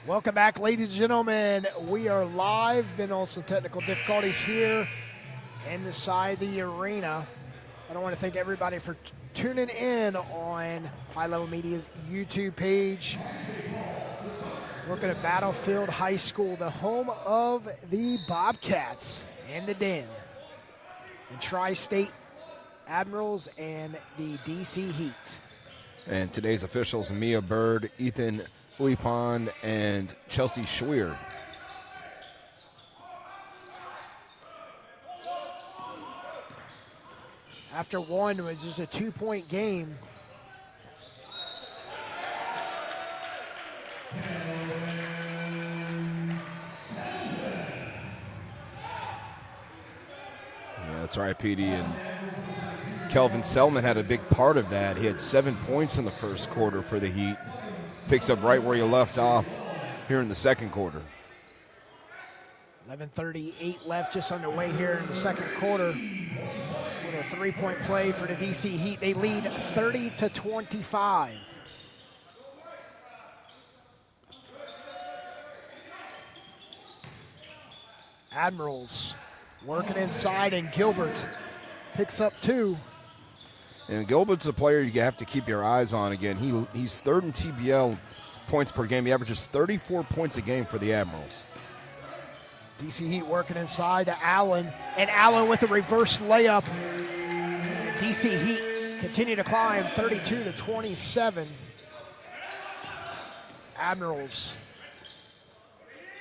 Welcome back, ladies and gentlemen. We are live. Been on some technical difficulties here inside the arena. I don't want to thank everybody for tuning in on High Level Media's YouTube page. Looking at Battlefield High School, the home of the Bobcats and the Den, and Tri-State Admirals and the DC Heat. And today's officials, Mia Bird, Ethan Uipon, and Chelsea Schweer. After one, it was just a 2-point game. Yeah, that's right, PD. And Kelvin Selman had a big part of that. He had 7 points in the first quarter for the Heat. Picks up right where you left off here in the second quarter. 11:38 left, just underway here in the second quarter. With a 3-point play for the DC Heat, they lead 30-25. Admirals working inside, and Gilbert picks up 2. And Gilbert's a player you have to keep your eyes on again. He's third in TBL points per game. He averages 34 points a game for the Admirals. DC Heat working inside to Allen, and Allen with a reverse layup. And DC Heat continue to climb 32-27. Admirals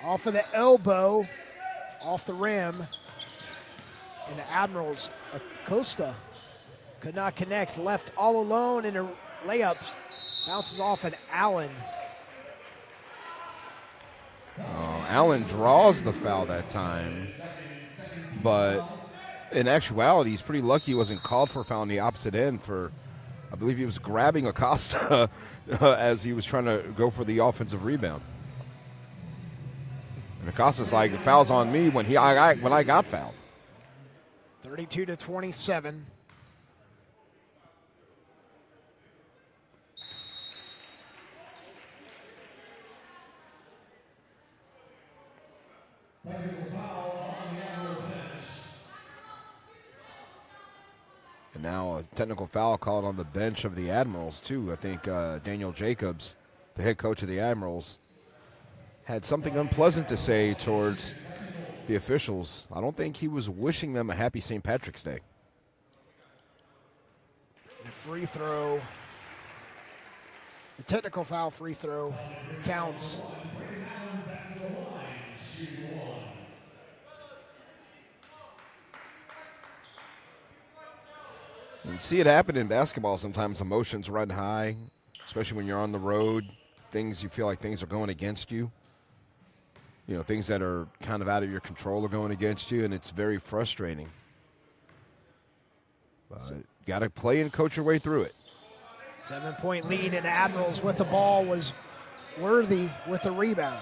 off of the elbow, off the rim, and the Admirals, Acosta could not connect, left all alone in a layup, bounces off an Allen. Allen draws the foul that time, but in actuality, he's pretty lucky he wasn't called for a foul on the opposite end for, I believe he was grabbing Acosta as he was trying to go for the offensive rebound. And Acosta's like, the foul's on me when I got fouled. 32-27. And now a technical foul called on the bench of the Admirals, too. I think Daniel Jacobs, the head coach of the Admirals, had something unpleasant to say towards the officials. I don't think he was wishing them a happy St. Patrick's Day. The free throw, the technical foul free throw counts. You see it happen in basketball sometimes. Emotions run high, especially when you're on the road. You feel like things are going against you. You know, things that are kind of out of your control are going against you, and it's very frustrating. But you got to play and coach your way through it. 7-point lead, and Admirals with the ball was Worthy with the rebound.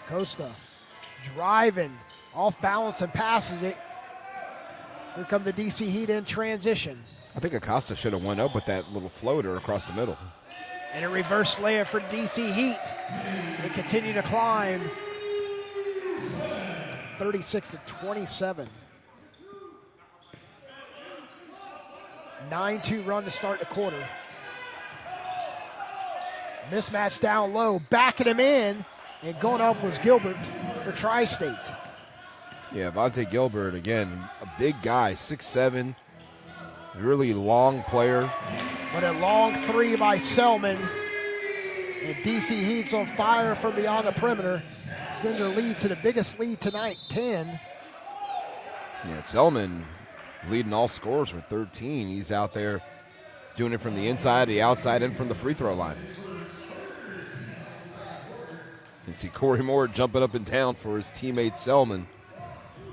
Costa driving, off balance, and passes it. Here come the DC Heat in transition. I think Acosta should have went up with that little floater across the middle. And a reverse layup for DC Heat. They continue to climb 36-27. 9-2 run to start the quarter. Mismatch down low, backing him in, and going up was Gilbert for Tri-State. Yeah, Vontae Gilbert, again, a big guy, 6'7", really long player. But a long three by Selman. And DC Heat's on fire from beyond the perimeter. Sends their lead to the biggest lead tonight, 10. Yeah, Selman leading all scorers with 13. He's out there doing it from the inside, the outside, and from the free throw line. You can see Corey Moore jumping up and down for his teammate Selman.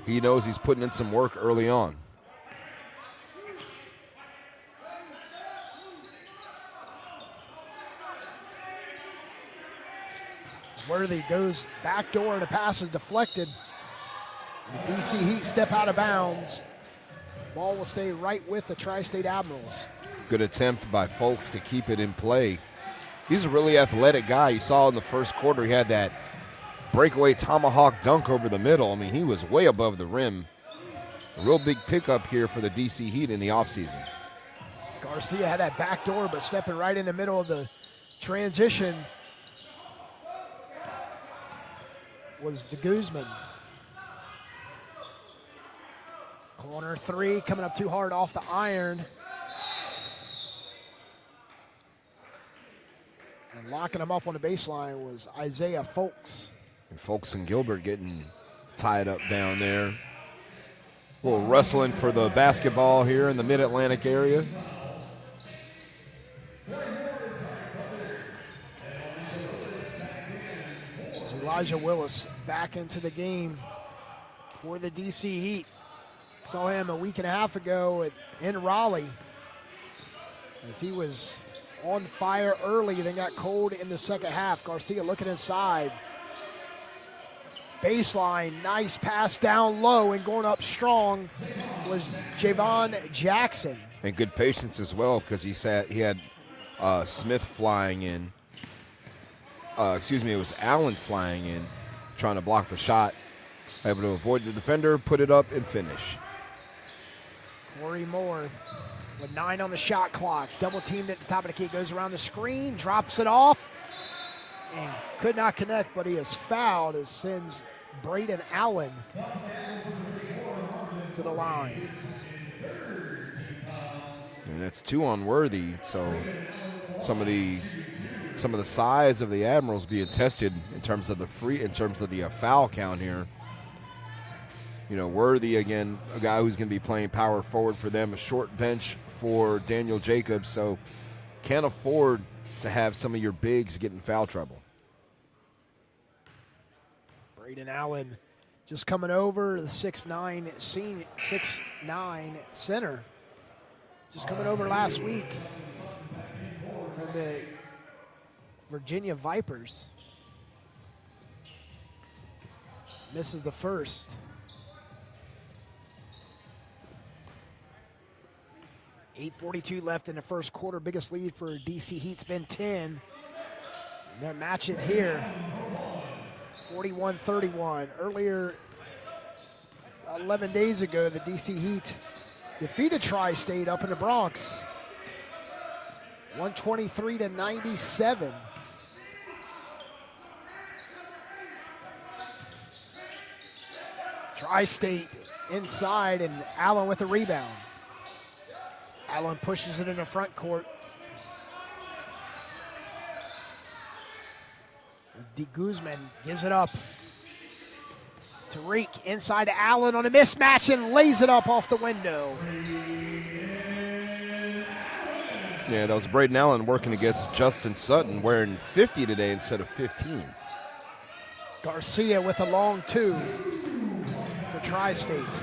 He knows he's putting in some work early on. Worthy goes back door, and the pass is deflected. The DC Heat step out of bounds. Ball will stay right with the Tri-State Admirals. Good attempt by Folks to keep it in play. He's a really athletic guy. You saw in the first quarter he had that breakaway tomahawk dunk over the middle. I mean, he was way above the rim. A real big pickup here for the DC Heat in the offseason. Garcia had that back door, but stepping right in the middle of the transition was de Guzman. Corner three, coming up too hard off the iron. And locking him up on the baseline was Isaiah Folks. And Folks and Gilbert getting tied up down there. A little wrestling for the basketball here in the Mid-Atlantic area. So Elijah Willis back into the game for the DC Heat. Saw him a week and a half ago in Raleigh as he was on fire early, then got cold in the second half. Garcia looking inside. Baseline, nice pass down low, and going up strong was Javon Jackson. And good patience as well, because he had Smith flying in. It was Allen flying in, trying to block the shot. Able to avoid the defender, put it up, and finish. Corey Moore with 9 on the shot clock. Double teamed at the top of the key. Goes around the screen, drops it off, and could not connect, but he is fouled as sends Braden Allen to the line. And that's 2 on Worthy, so some of the size of the Admirals being tested in terms of the foul count here. You know, Worthy, again, a guy who's going to be playing power forward for them, a short bench for Daniel Jacobs, so can't afford to have some of your bigs get in foul trouble. Braden Allen just coming over, the 6'9" center. Just coming over last week from the Virginia Vipers. Misses the first. 8:42 left in the first quarter. Biggest lead for DC Heat's been 10. And they're matching here. 41-31. Earlier, 11 days ago, the DC Heat defeated Tri-State up in the Bronx. 123-97. Tri-State inside, and Allen with the rebound. Allen pushes it in the front court. De Guzman gives it up. Tariq inside to Allen on a mismatch and lays it up off the window. Yeah, that was Braden Allen working against Justin Sutton, wearing 50 today instead of 15. Garcia with a long 2 for Tri-State.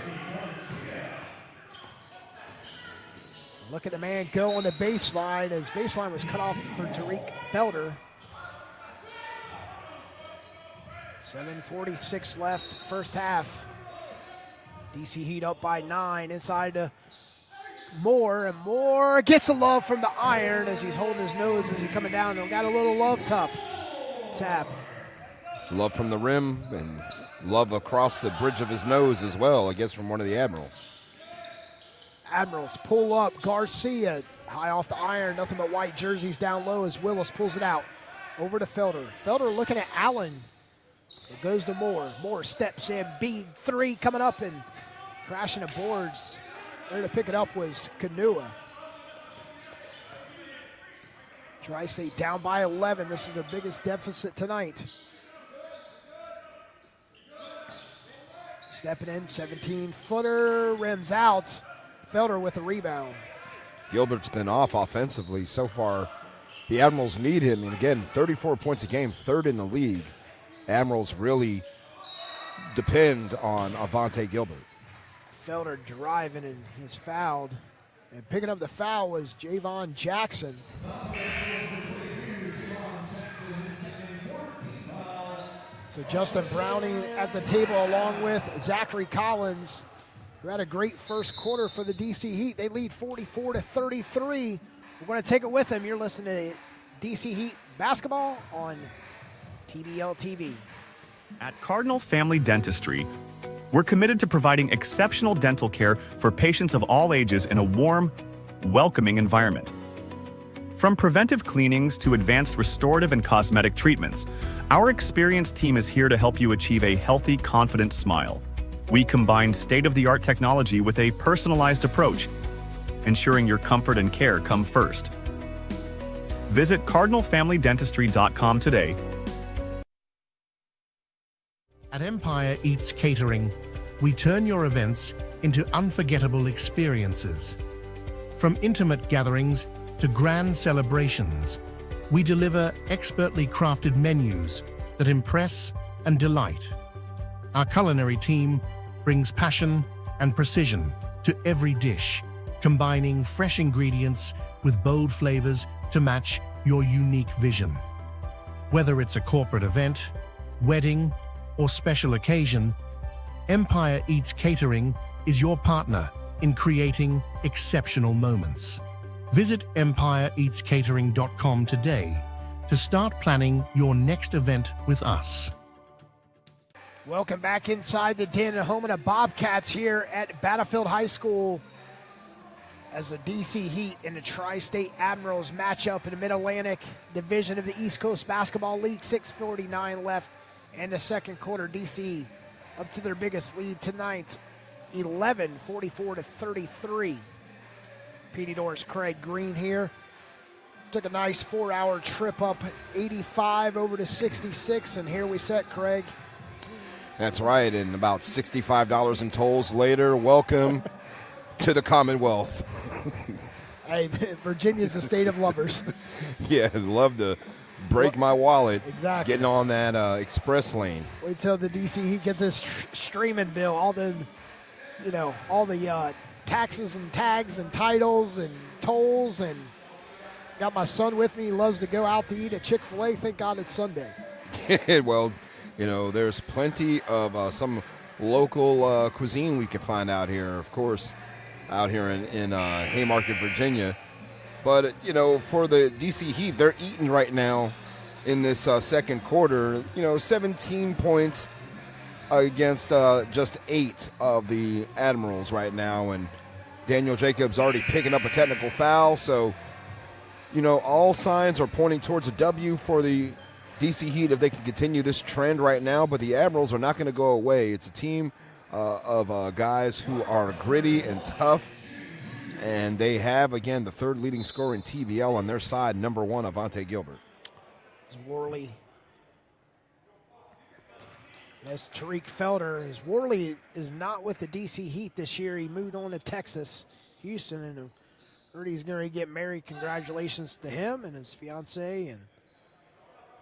Look at the man go on the baseline as baseline was cut off for Tariq Felder. 7:46 left, first half. DC Heat up by 9 inside to Moore, and Moore gets a love from the iron as he's holding his nose as he's coming down and got a little love tap. Love from the rim and love across the bridge of his nose as well, I guess, from one of the Admirals. Admirals pull up. Garcia high off the iron. Nothing but white jerseys down low as Willis pulls it out. Over to Felder. Felder looking at Allen. It goes to Moore. Moore steps in. Big 3 coming up and crashing the boards. There to pick it up was Kanua. Tri-State down by 11. This is their biggest deficit tonight. Stepping in, 17-footer, rims out. Felder with the rebound. Gilbert's been off offensively so far. The Admirals need him, and again, 34 points a game, 3rd in the league. Admirals really depend on Avante Gilbert. Felder driving and he's fouled. And picking up the foul was Javon Jackson. So Justin Browning at the table along with Zachary Collins, who had a great first quarter for the DC Heat. They lead 44-33 We're going to take it with him. You're listening to DC Heat Basketball on TBL TV. At Cardinal Family Dentistry, we're committed to providing exceptional dental care for patients of all ages in a warm, welcoming environment. From preventive cleanings to advanced restorative and cosmetic treatments, our experienced team is here to help you achieve a healthy, confident smile. We combine state-of-the-art technology with a personalized approach, ensuring your comfort and care come first. Visit cardinalfamilydentistry.com today. At Empire Eats Catering, we turn your events into unforgettable experiences. From intimate gatherings to grand celebrations, we deliver expertly crafted menus that impress and delight. Our culinary team brings passion and precision to every dish, combining fresh ingredients with bold flavors to match your unique vision. Whether it's a corporate event, wedding, or special occasion, Empire Eats Catering is your partner in creating exceptional moments. Visit empireeatscatering.com today to start planning your next event with us. Welcome back inside the den, home of the Bobcats here at Battlefield High School, as the DC Heat and the Tri-State Admirals match up in the Mid-Atlantic Division of the East Coast Basketball League. 6:49 left in the second quarter. DC up to their biggest lead tonight, 11, 44-33. Petey Doris, Craig Green here. Took a nice 4-hour trip up 85 over to 66, and here we sit, Craig. That's right, and about $65 in tolls later, welcome to the Commonwealth. Hey, Virginia's the state of lovers. Yeah, I'd love to break my wallet. Exactly. Getting on that express lane. Wait till the DC Heat get this streaming bill, all the taxes and tags and titles and tolls, and got my son with me. He loves to go out to eat at Chick-fil-A. Thank God it's Sunday. Well, there's plenty of some local cuisine we can find out here, of course, out here in Haymarket, Virginia. But, for the DC Heat, they're eating right now in this second quarter, 17 points against just 8 of the Admirals right now. And Daniel Jacobs already picking up a technical foul. So, all signs are pointing towards a W for the DC Heat if they can continue this trend right now. But the Admirals are not going to go away. It's a team of guys who are gritty and tough. And they have, again, the third leading scorer in TBL on their side, number 1, Avante Gilbert. It's Worley. That's Tariq Felder. As Worley is not with the DC Heat this year. He moved on to Texas, Houston, and heard he's going to get married. Congratulations to him and his fiancée, and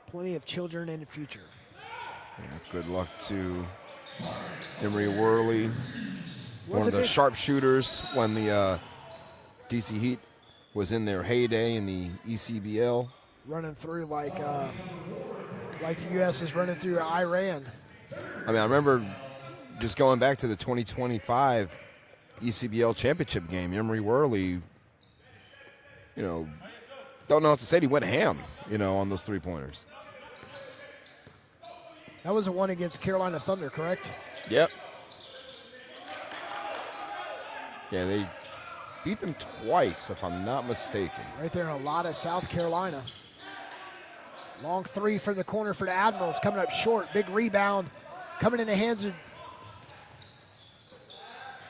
plenty of children in the future. Yeah, good luck to Emery Worley, one of the sharpshooters when the DC Heat was in their heyday in the ECBL. Running through like the U.S. is running through Iran. I remember just going back to the 2025 ECBL championship game. Emery Worley, don't know what to say. He went ham, on those three-pointers. That was the one against Carolina Thunder, correct? Yep. Yeah, they beat them twice, if I'm not mistaken. Right there in a lot of South Carolina. Long three from the corner for the Admirals, coming up short. Big rebound coming in the hands of,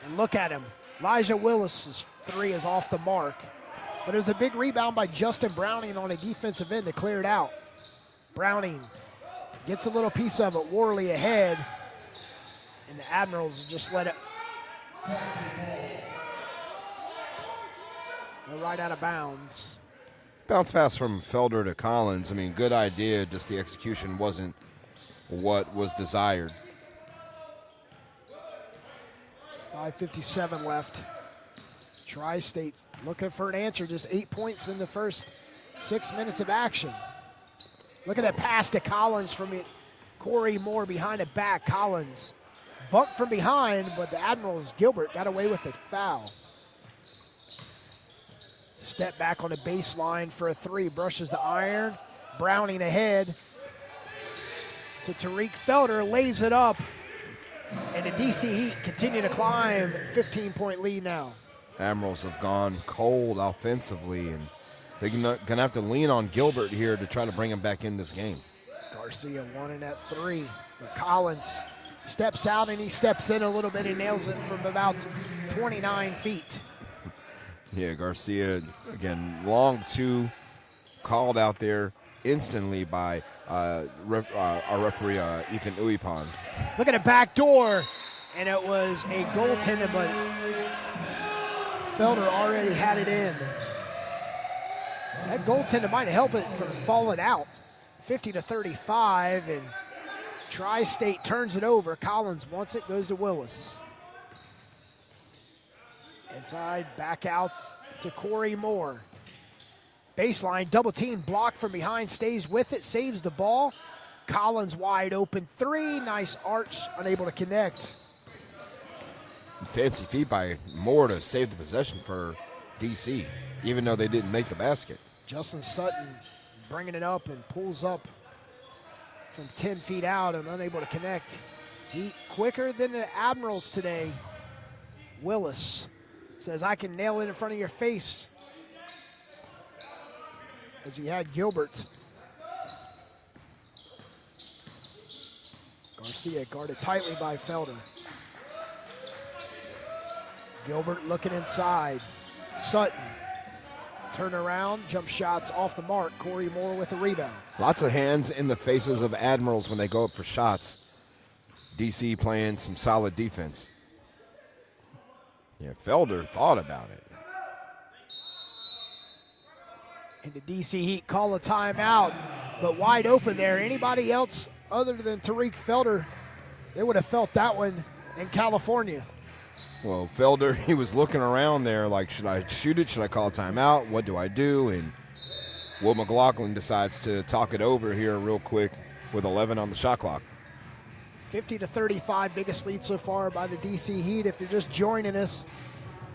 and look at him. Elijah Willis's three is off the mark. But there's a big rebound by Justin Browning on a defensive end to clear it out. Browning gets a little piece of it. Worley ahead. And the Admirals just let it go right out of bounds. Bounce pass from Felder to Collins. Good idea, just the execution wasn't what was desired. 5:57 left. Tri-State looking for an answer. Just 8 points in the first 6 minutes of action. Look at that pass to Collins from Corey Moore behind the back. Collins bumped from behind, but the Admirals, Gilbert, got away with the foul. Step back on the baseline for a three. Brushes the iron. Browning ahead to Tariq Felder. Lays it up. And the DC Heat continue to climb. 15-point lead now. Admirals have gone cold offensively, and they're going to have to lean on Gilbert here to try to bring him back in this game. Garcia wanting that three. But Collins steps out and he steps in a little bit. He nails it from about 29 feet. Yeah, Garcia, again, long two, called out there instantly by our referee, Ethan Uipon. Look at the back door, and it was a goaltender, but Felder already had it in. That goaltender might help it from falling out. 50-35, and Tri-State turns it over. Collins wants it, goes to Willis. Inside, back out to Corey Moore. Baseline, double team, block from behind, stays with it, saves the ball. Collins wide open three, nice arch, unable to connect. Fancy feet by Moore to save the possession for DC, even though they didn't make the basket. Justin Sutton bringing it up and pulls up from 10 feet out and unable to connect. He quicker than the Admirals today. Willis says, I can nail it in front of your face. As he had Gilbert. Garcia guarded tightly by Felder. Gilbert looking inside. Sutton. Turn around, jump shots off the mark. Corey Moore with the rebound. Lots of hands in the faces of Admirals when they go up for shots. DC playing some solid defense. Yeah, Felder thought about it. And the DC Heat call a timeout, but wide open there. Anybody else other than Tariq Felder, they would have felt that one in California. Well, Felder, he was looking around there like, should I shoot it? Should I call a timeout? What do I do? And Will McLaughlin decides to talk it over here real quick with 11 on the shot clock. 50-35, biggest lead so far by the DC Heat. If you're just joining us,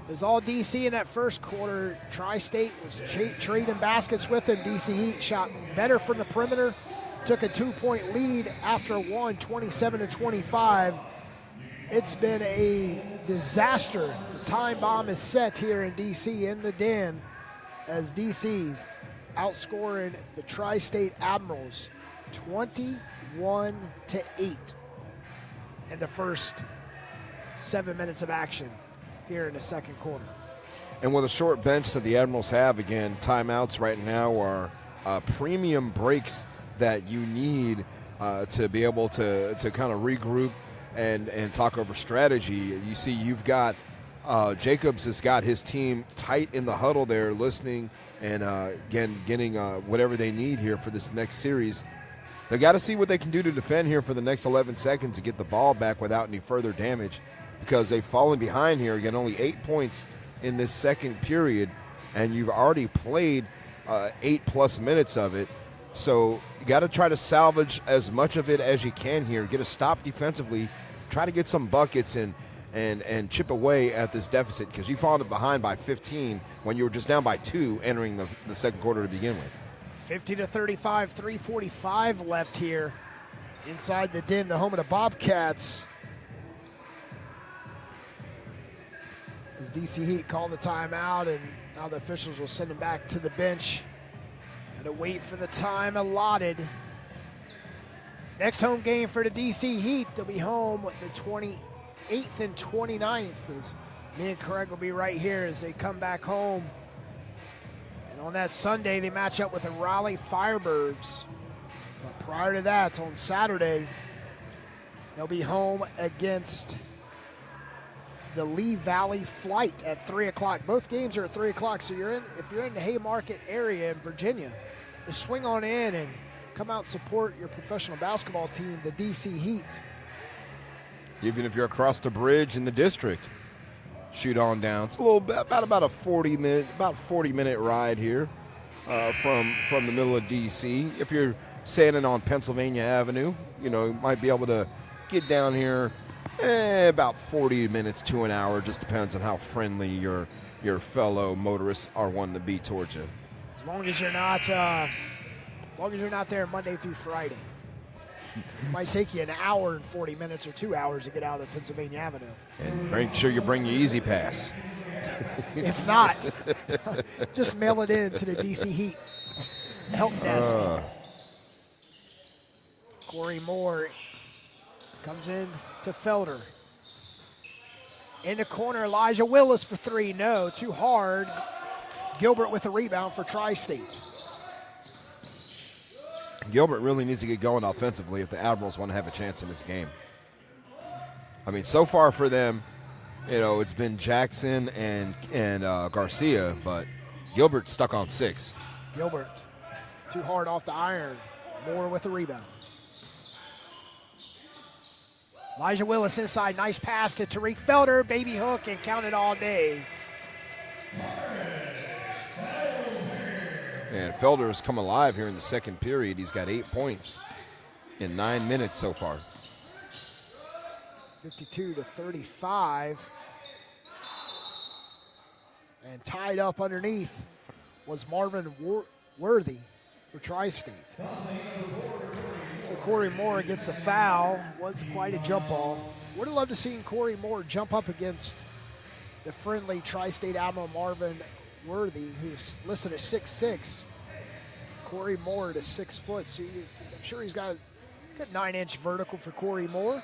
it was all DC in that first quarter. Tri-State was trading baskets with them. DC Heat shot better from the perimeter. Took a 2-point lead after one, 27-25. It's been a disaster. The time bomb is set here in DC in the den as DC's outscoring the Tri-State Admirals 21-8 in the first 7 minutes of action here in the second quarter. And with a short bench that the Admirals have, again, timeouts right now are premium breaks that you need to be able to kind of regroup and talk over strategy. You see, you've got Jacobs has got his team tight in the huddle there, listening and again getting whatever they need here for this next series. They got to see what they can do to defend here for the next 11 seconds to get the ball back without any further damage, because they've fallen behind here. Again, only 8 points in this second period, and you've already played 8+ minutes of it. So you got to try to salvage as much of it as you can here. Get a stop defensively, try to get some buckets and chip away at this deficit, because you fallen behind by 15 when you were just down by 2 entering the second quarter to begin with. 50-35, 3:45 left here inside the den, the home of the Bobcats. As DC Heat called the timeout, and now the officials will send him back to the bench. Got to wait for the time allotted. Next home game for the DC Heat, they'll be home the 28th and 29th. As me and Craig will be right here as they come back home. And on that Sunday, they match up with the Raleigh Firebirds. But prior to that, on Saturday, they'll be home against the Lee Valley Flight at 3 o'clock. Both games are at 3 o'clock, so if you're in the Haymarket area in Virginia, just swing on in and come out and support your professional basketball team, the DC Heat. Even if you're across the bridge in the district, shoot on down. It's a little bit, about a 40-minute ride here from the middle of DC. If you're standing on Pennsylvania Avenue, you might be able to get down here About 40 minutes to an hour. Just depends on how friendly your fellow motorists are wanting to be towards you. As long as you're not there Monday through Friday. It might take you an hour and 40 minutes or 2 hours to get out of Pennsylvania Avenue. And make sure you bring your Easy Pass. If not, just mail it in to the DC Heat help desk. Corey Moore comes in to Felder. In the corner, Elijah Willis for three. No, too hard. Gilbert with a rebound for Tri-State. Gilbert really needs to get going offensively if the Admirals want to have a chance in this game. I mean, so far for them, it's been Jackson and Garcia, but Gilbert's stuck on 6. Gilbert, too hard off the iron. Moore with a rebound. Elijah Willis inside, nice pass to Tariq Felder, baby hook, and count it all day. And Felder's come alive here in the second period. He's got 8 points in 9 minutes so far. 52-35. And tied up underneath was Marvin Worthy for Tri-State. So Corey Moore gets the foul. Was quite a jump ball. Would have loved to see Corey Moore jump up against the friendly Tri-State Admiral Marvin Worthy, who's listed at 6'6". Corey Moore to 6 foot. So I'm sure he's got a 9-inch vertical for Corey Moore.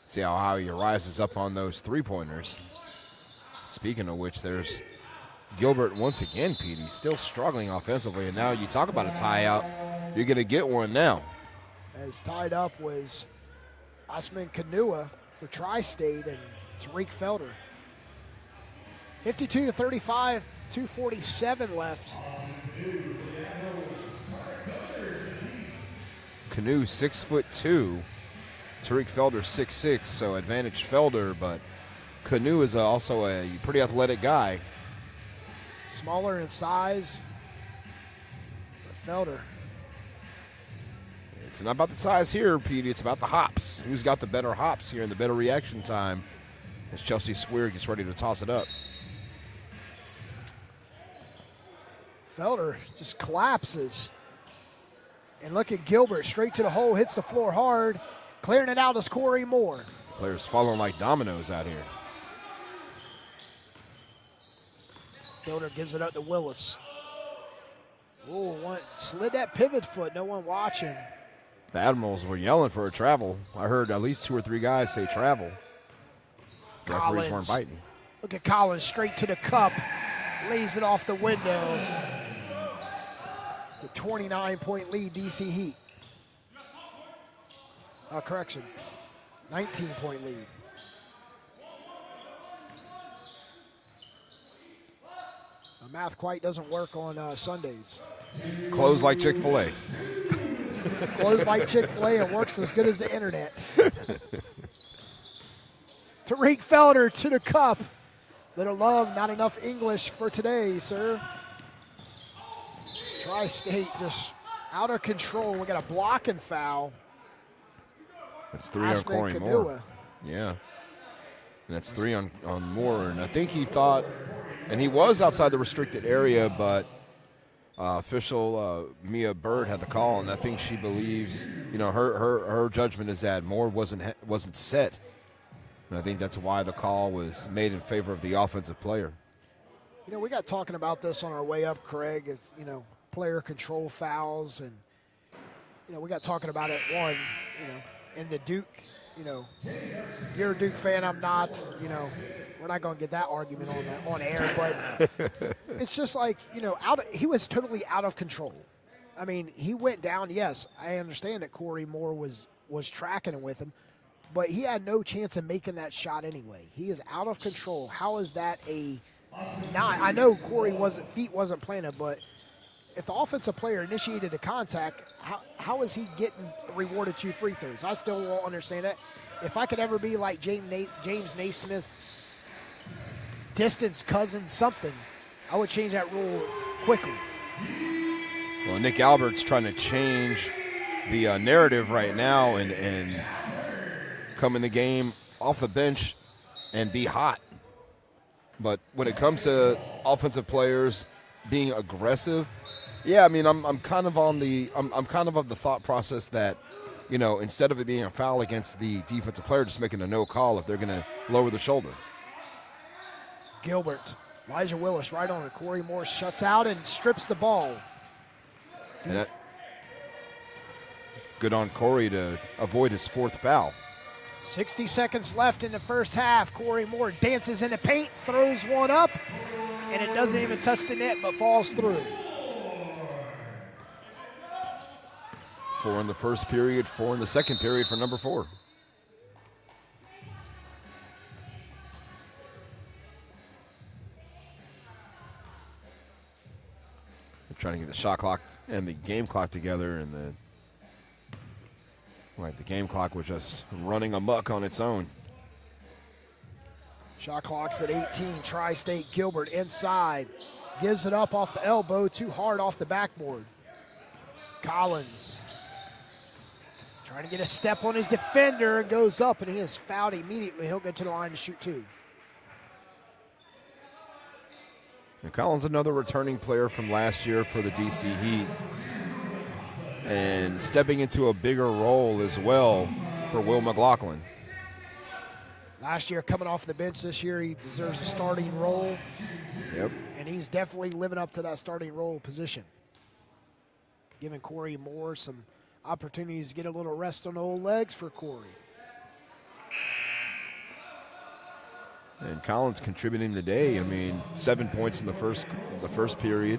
See how he rises up on those three-pointers. Speaking of which, there's Gilbert once again, Pete. He's still struggling offensively, and now you talk about a tie-out. You're going to get one now. As tied up was Osman Kanua for Tri-State and Tariq Felder. 52-35, 2:47 left. Canoe 6'2", Tariq Felder 6'6", so advantage Felder, but Canoe is also a pretty athletic guy. Smaller in size, but Felder. It's not about the size here, Pete. It's about the hops. Who's got the better hops here and the better reaction time as Chelsea Swear gets ready to toss it up. Felder just collapses. And look at Gilbert, straight to the hole, hits the floor hard. Clearing it out is Corey Moore. Players falling like dominoes out here. Felder gives it up to Willis. Slid that pivot foot, no one watching. The Admirals were yelling for a travel. I heard at least 2 or 3 guys say travel. Referees weren't biting. Look at Collins, straight to the cup. Lays it off the window. It's a 29-point lead, DC Heat. Correction, 19-point lead. Math quite doesn't work on Sundays. Close like Chick-fil-A. Close like Chick-fil-A and works as good as the internet. Tariq Felder to the cup. Little love, not enough English for today, sir. Tri-State just out of control. We got a block and foul. That's 3 on Corey Moore. Yeah. And that's 3 on Moore. And I think he thought, and he was outside the restricted area, but official Mia Bird had the call, and I think she believes, her judgment is that Moore wasn't set. And I think that's why the call was made in favor of the offensive player. We got talking about this on our way up, Craig. It's, player control fouls. And, we got talking about it, in the Duke, you're a Duke fan, I'm not, we're not going to get that argument on air. But it's just like, he was totally out of control. I mean, he went down. Yes, I understand that Corey Moore was tracking him with him. But he had no chance of making that shot anyway. He is out of control. How is that I know Corey feet wasn't planted, but if the offensive player initiated a contact, how is he getting rewarded 2 free throws? I still won't understand that. If I could ever be like James Naismith, distance cousin something, I would change that rule quickly. Well, Nick Albert's trying to change the narrative right now, and come in the game off the bench and be hot. But when it comes to offensive players being aggressive, yeah, I mean, I'm kind of on the I'm kind of the thought process that, you know, instead of it being a foul against the defensive player, just making a no call if they're going to lower the shoulder. Gilbert, Elijah Willis right on it. Corey Morse shuts out and strips the ball. And that, good on Corey to avoid his fourth foul. 60 seconds left in the first half. Corey Moore dances in the paint, throws one up, and it doesn't even touch the net but falls through. 4 in the first period, 4 in the second period for number 4. They're trying to get the shot clock and the game clock together, and the game clock was just running amok on its own. Shot clock's at 18. Tri-State Gilbert inside. Gives it up off the elbow, too hard off the backboard. Collins trying to get a step on his defender and goes up, and he is fouled immediately. He'll get to the line to shoot 2. And Collins, another returning player from last year for the DC Heat, and stepping into a bigger role as well for Will McLaughlin. Last year coming off the bench, this year he deserves a starting role. Yep. And he's definitely living up to that starting role position. Giving Corey Moore some opportunities to get a little rest on the old legs for Corey. And Collins contributing today. I mean, 7 points in the first period.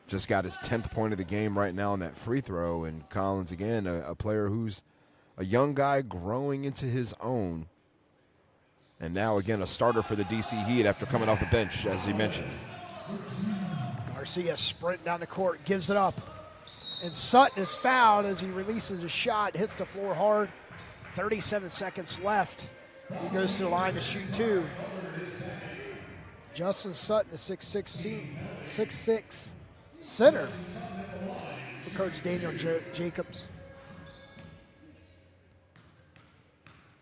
Just got his 10th point of the game right now on that free throw. And Collins, again, a player who's a young guy growing into his own. And now, again, a starter for the DC Heat after coming off the bench, as he mentioned. Garcia sprinting down the court, gives it up. And Sutton is fouled as he releases a shot, hits the floor hard. 37 seconds left. He goes to the line to shoot 2. Justin Sutton, the 6'6" center for Coach Daniel Jacobs.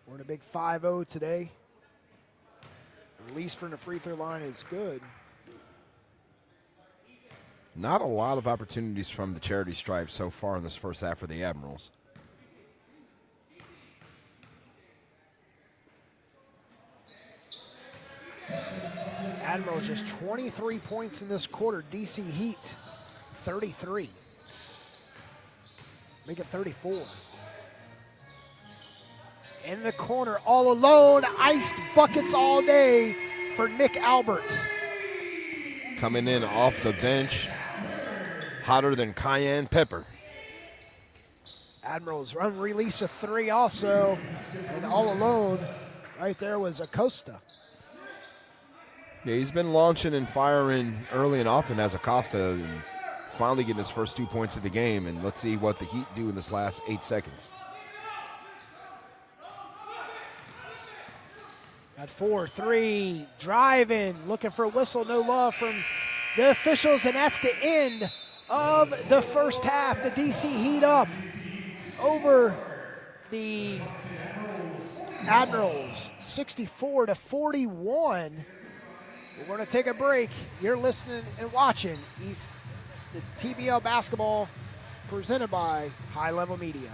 We're in a big 5-0 today. Release from the free throw line is good. Not a lot of opportunities from the charity stripe so far in this first half for the Admirals. Admirals just 23 points in this quarter. DC Heat, 33. Make it 34. In the corner, all alone, iced buckets all day for Nick Albert. Coming in off the bench, hotter than cayenne pepper. Admirals run release a 3 also, and all alone right there was Acosta. Yeah, he's been launching and firing early and often as Acosta, and finally getting his first 2 points of the game. And let's see what the Heat do in this last 8 seconds. At 4-3, driving, looking for a whistle, no love from the officials, and that's the end of the first half. The DC Heat up over the Admirals, 64-41. We're going to take a break. You're listening and watching the TBL basketball presented by High Level Media.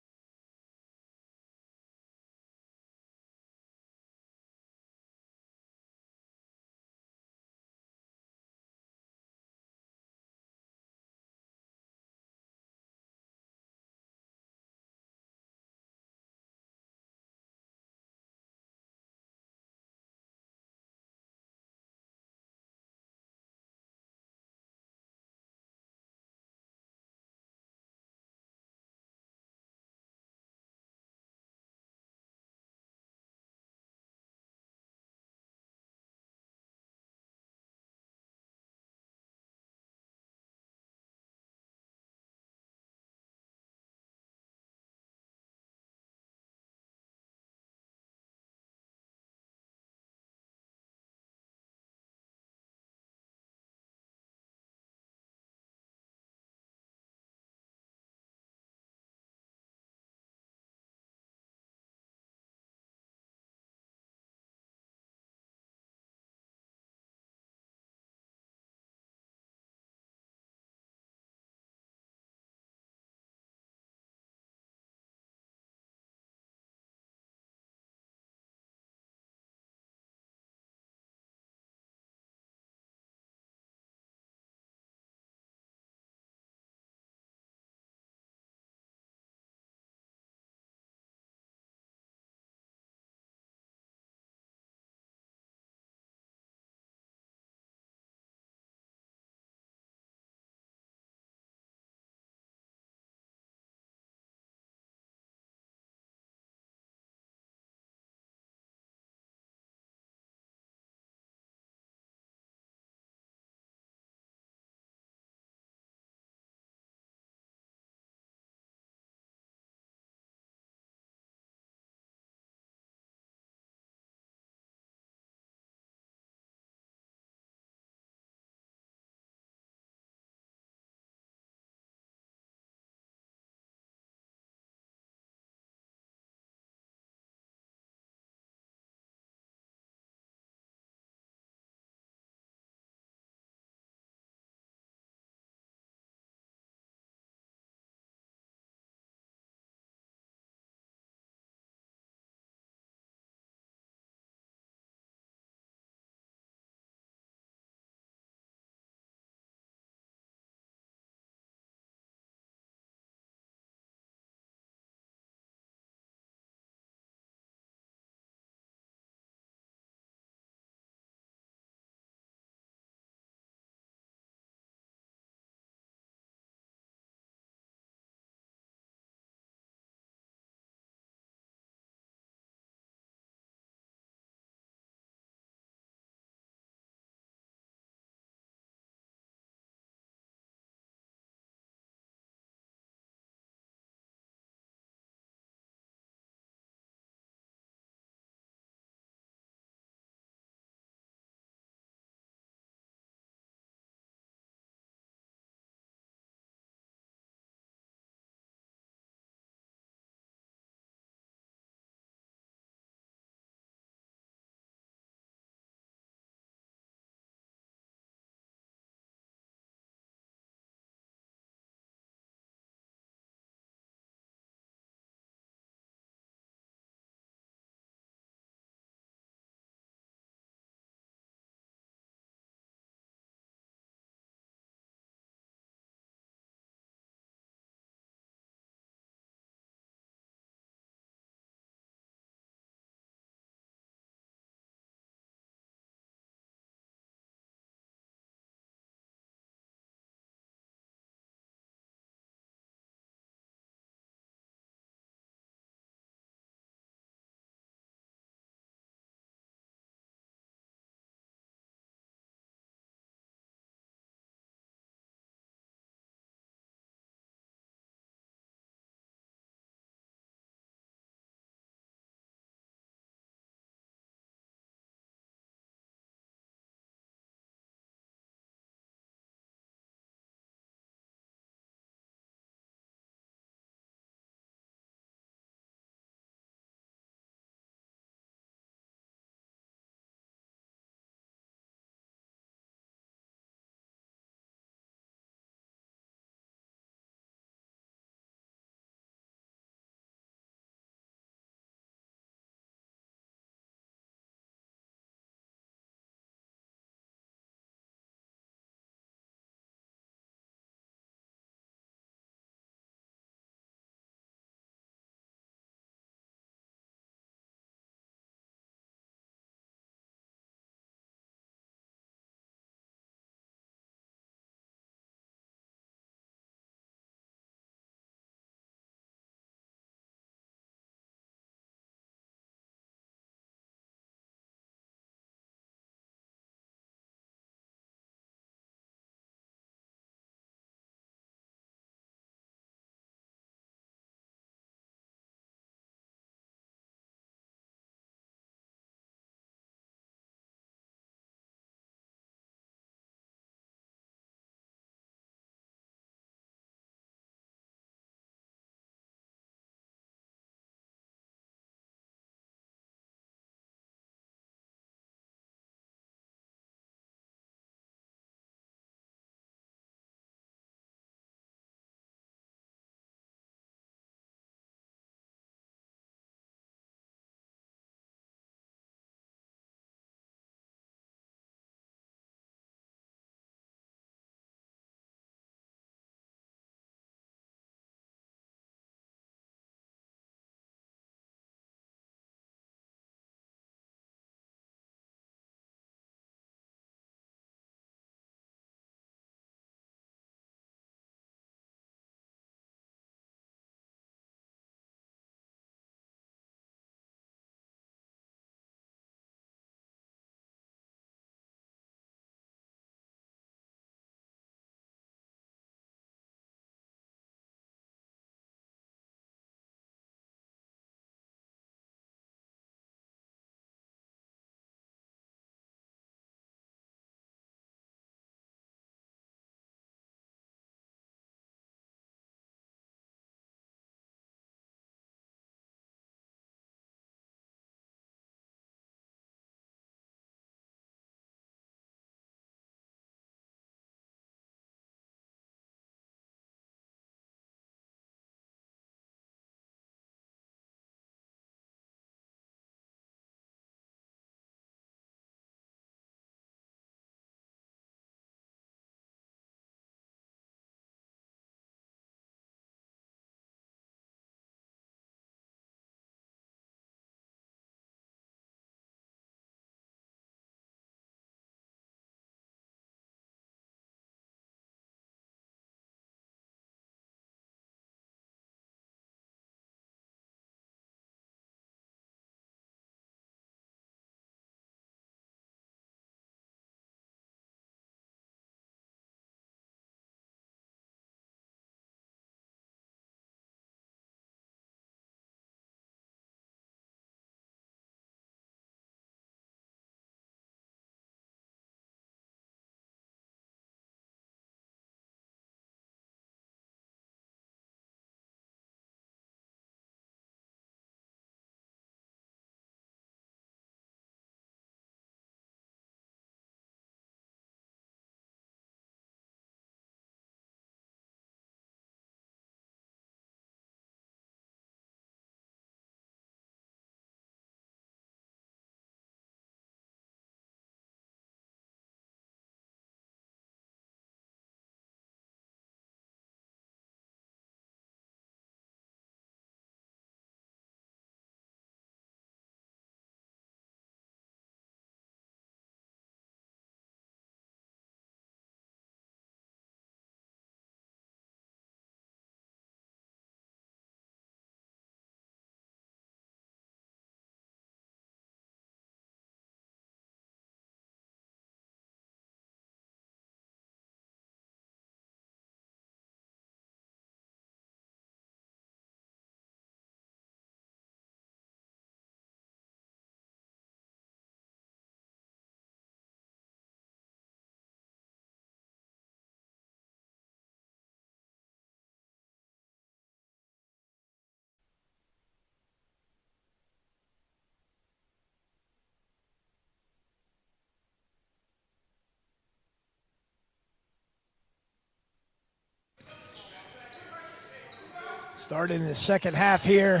Started in the second half here,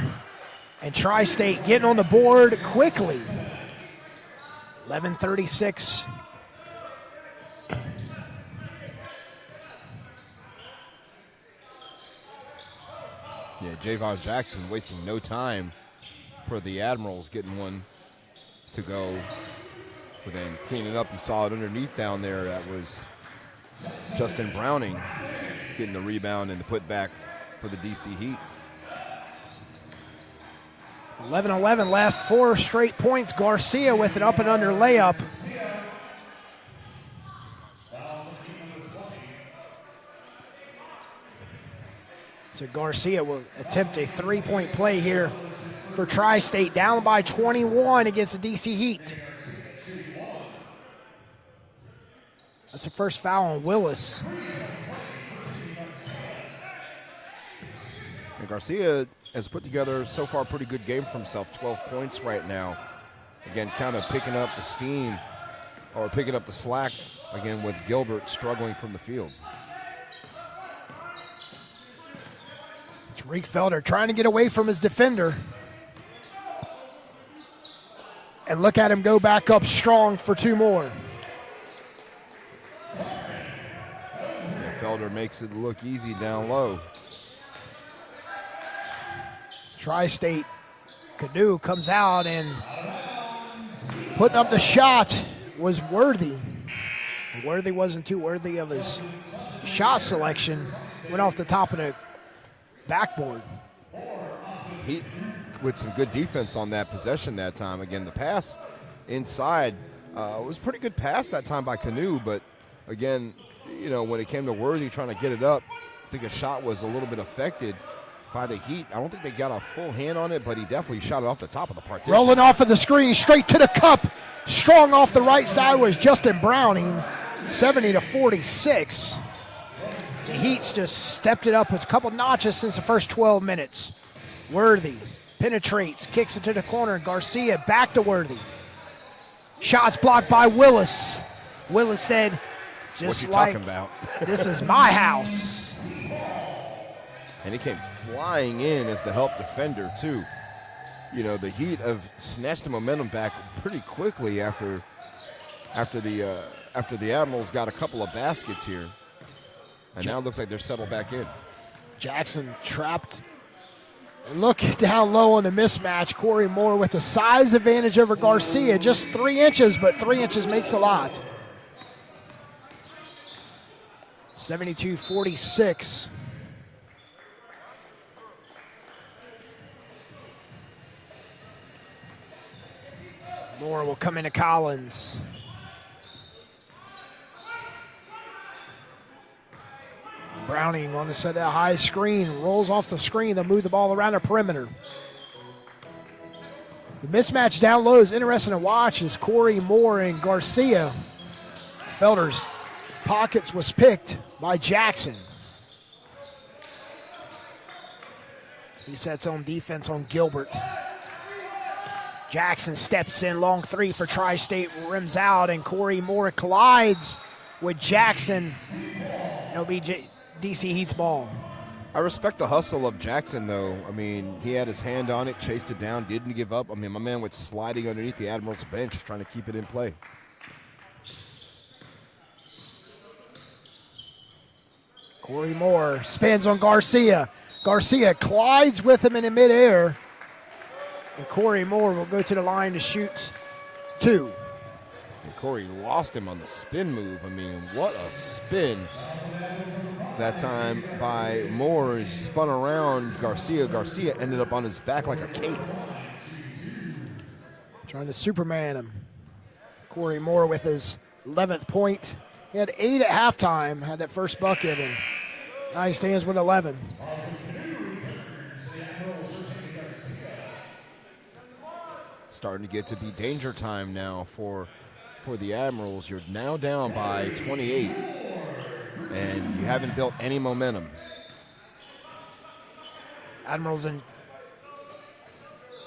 and Tri-State getting on the board quickly. 11:36. Yeah, Javon Jackson wasting no time for the Admirals, getting one to go. But then cleaning up, you saw it underneath down there. That was Justin Browning getting the rebound and the putback for the DC Heat. 11:11 left, 4 straight points. Garcia with an up and under layup. So Garcia will attempt a 3-point play here for Tri-State, down by 21 against the DC Heat. That's the first foul on Willis. And Garcia has put together so far a pretty good game for himself, 12 points right now. Again, kind of picking up the steam or picking up the slack again with Gilbert struggling from the field. Tariq Felder trying to get away from his defender. And look at him go back up strong for 2 more. Yeah, Felder makes it look easy down low. Tri-State, Canoe comes out and putting up the shot was Worthy. Worthy wasn't too worthy of his shot selection. Went off the top of the backboard. Heat with some good defense on that possession that time. Again, the pass inside was a pretty good pass that time by Canoe, but again, you know, when it came to Worthy trying to get it up, I think a shot was a little bit affected by the Heat. I don't think they got a full hand on it, but he definitely shot it off the top of the partition. Rolling off of the screen, straight to the cup. Strong off the right side was Justin Browning, 70-46. The Heat's just stepped it up a couple notches since the first 12 minutes. Worthy penetrates, kicks it to the corner. Garcia back to Worthy. Shots blocked by Willis. Willis said, just what you like, talking about? This is my house. And he came flying in as the help defender, too. You know, the Heat have snatched the momentum back pretty quickly after the Admirals got a couple of baskets here. And now it looks like they're settled back in. Jackson trapped. And look down low on the mismatch. Corey Moore with a size advantage over Garcia. Just 3 inches, but 3 inches makes a lot. 72-46. Moore will come into Collins. Browning on the set of that high screen, rolls off the screen, they'll move the ball around the perimeter. The mismatch down low is interesting to watch as Corey Moore and Garcia. Felder's pockets was picked by Jackson. He sets on defense on Gilbert. Jackson steps in, long 3 for Tri-State, rims out, and Corey Moore collides with Jackson. It'll be DC Heat's ball. I respect the hustle of Jackson, though. I mean, he had his hand on it, chased it down, didn't give up. I mean, my man was sliding underneath the Admirals bench trying to keep it in play. Corey Moore spins on Garcia. Garcia collides with him in midair. And Corey Moore will go to the line to shoot 2. And Corey lost him on the spin move. I mean, what a spin that time by Moore. He spun around Garcia. Garcia ended up on his back like a cape. Trying to Superman him. Corey Moore with his 11th point. He had 8 at halftime, had that first bucket, and now he stands with 11. Starting to get to be danger time now for the Admirals. You're now down by 28, and you haven't built any momentum. Admirals in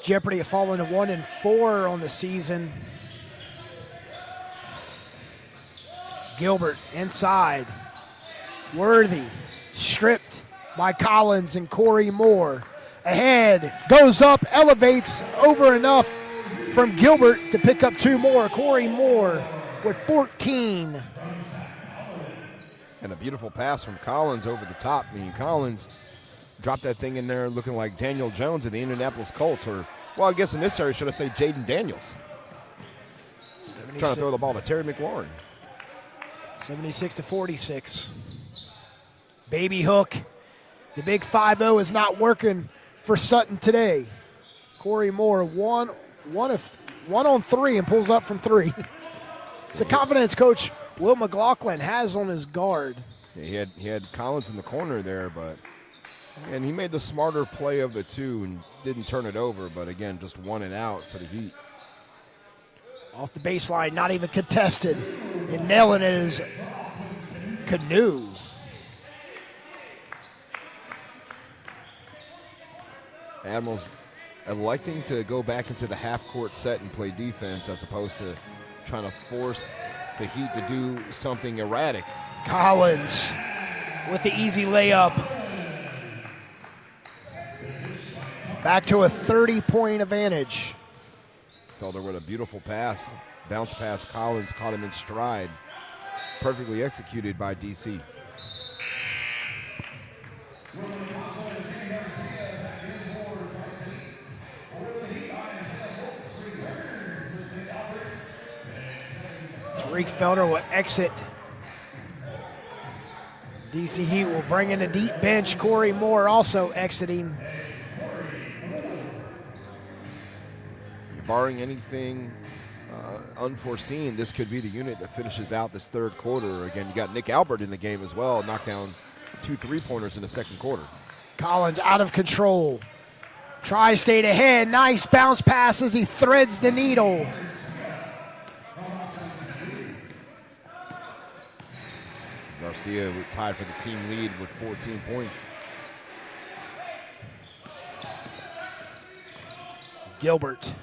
jeopardy of falling to 1-4 on the season. Gilbert inside. Worthy stripped. by Collins and Corey Moore. Ahead, goes up, elevates over enough from Gilbert to pick up 2 more. Corey Moore with 14. And a beautiful pass from Collins over the top. I mean, Collins dropped that thing in there looking like Daniel Jones of the Indianapolis Colts, or, well, I guess in this area, should I say Jaden Daniels. Trying to throw the ball to Terry McLaurin. 76-46. Baby hook. The big 5-0 is not working for Sutton today. Corey Moore, one on 3 and pulls up from 3. It's a confidence coach Will McLaughlin has on his guard. Yeah, he had Collins in the corner there, and he made the smarter play of the two and didn't turn it over, but again, just 1 and out for the Heat. Off the baseline, not even contested. And nailing it is Canoe. Admirals electing to go back into the half-court set and play defense as opposed to trying to force the Heat to do something erratic. Collins with the easy layup. Back to a 30-point advantage. Felder with a beautiful pass. Bounce pass. Collins caught him in stride. Perfectly executed by DC. Tariq Felder will exit. DC Heat will bring in a deep bench. Corey Moore also exiting. Barring anything unforeseen, this could be the unit that finishes out this third quarter. Again, you got Nick Albert in the game as well, knocked down 2 3-pointers in the second quarter. Collins out of control. Tri-State ahead. Nice bounce pass as he threads the needle. Garcia tied for the team lead with 14 points. Gilbert.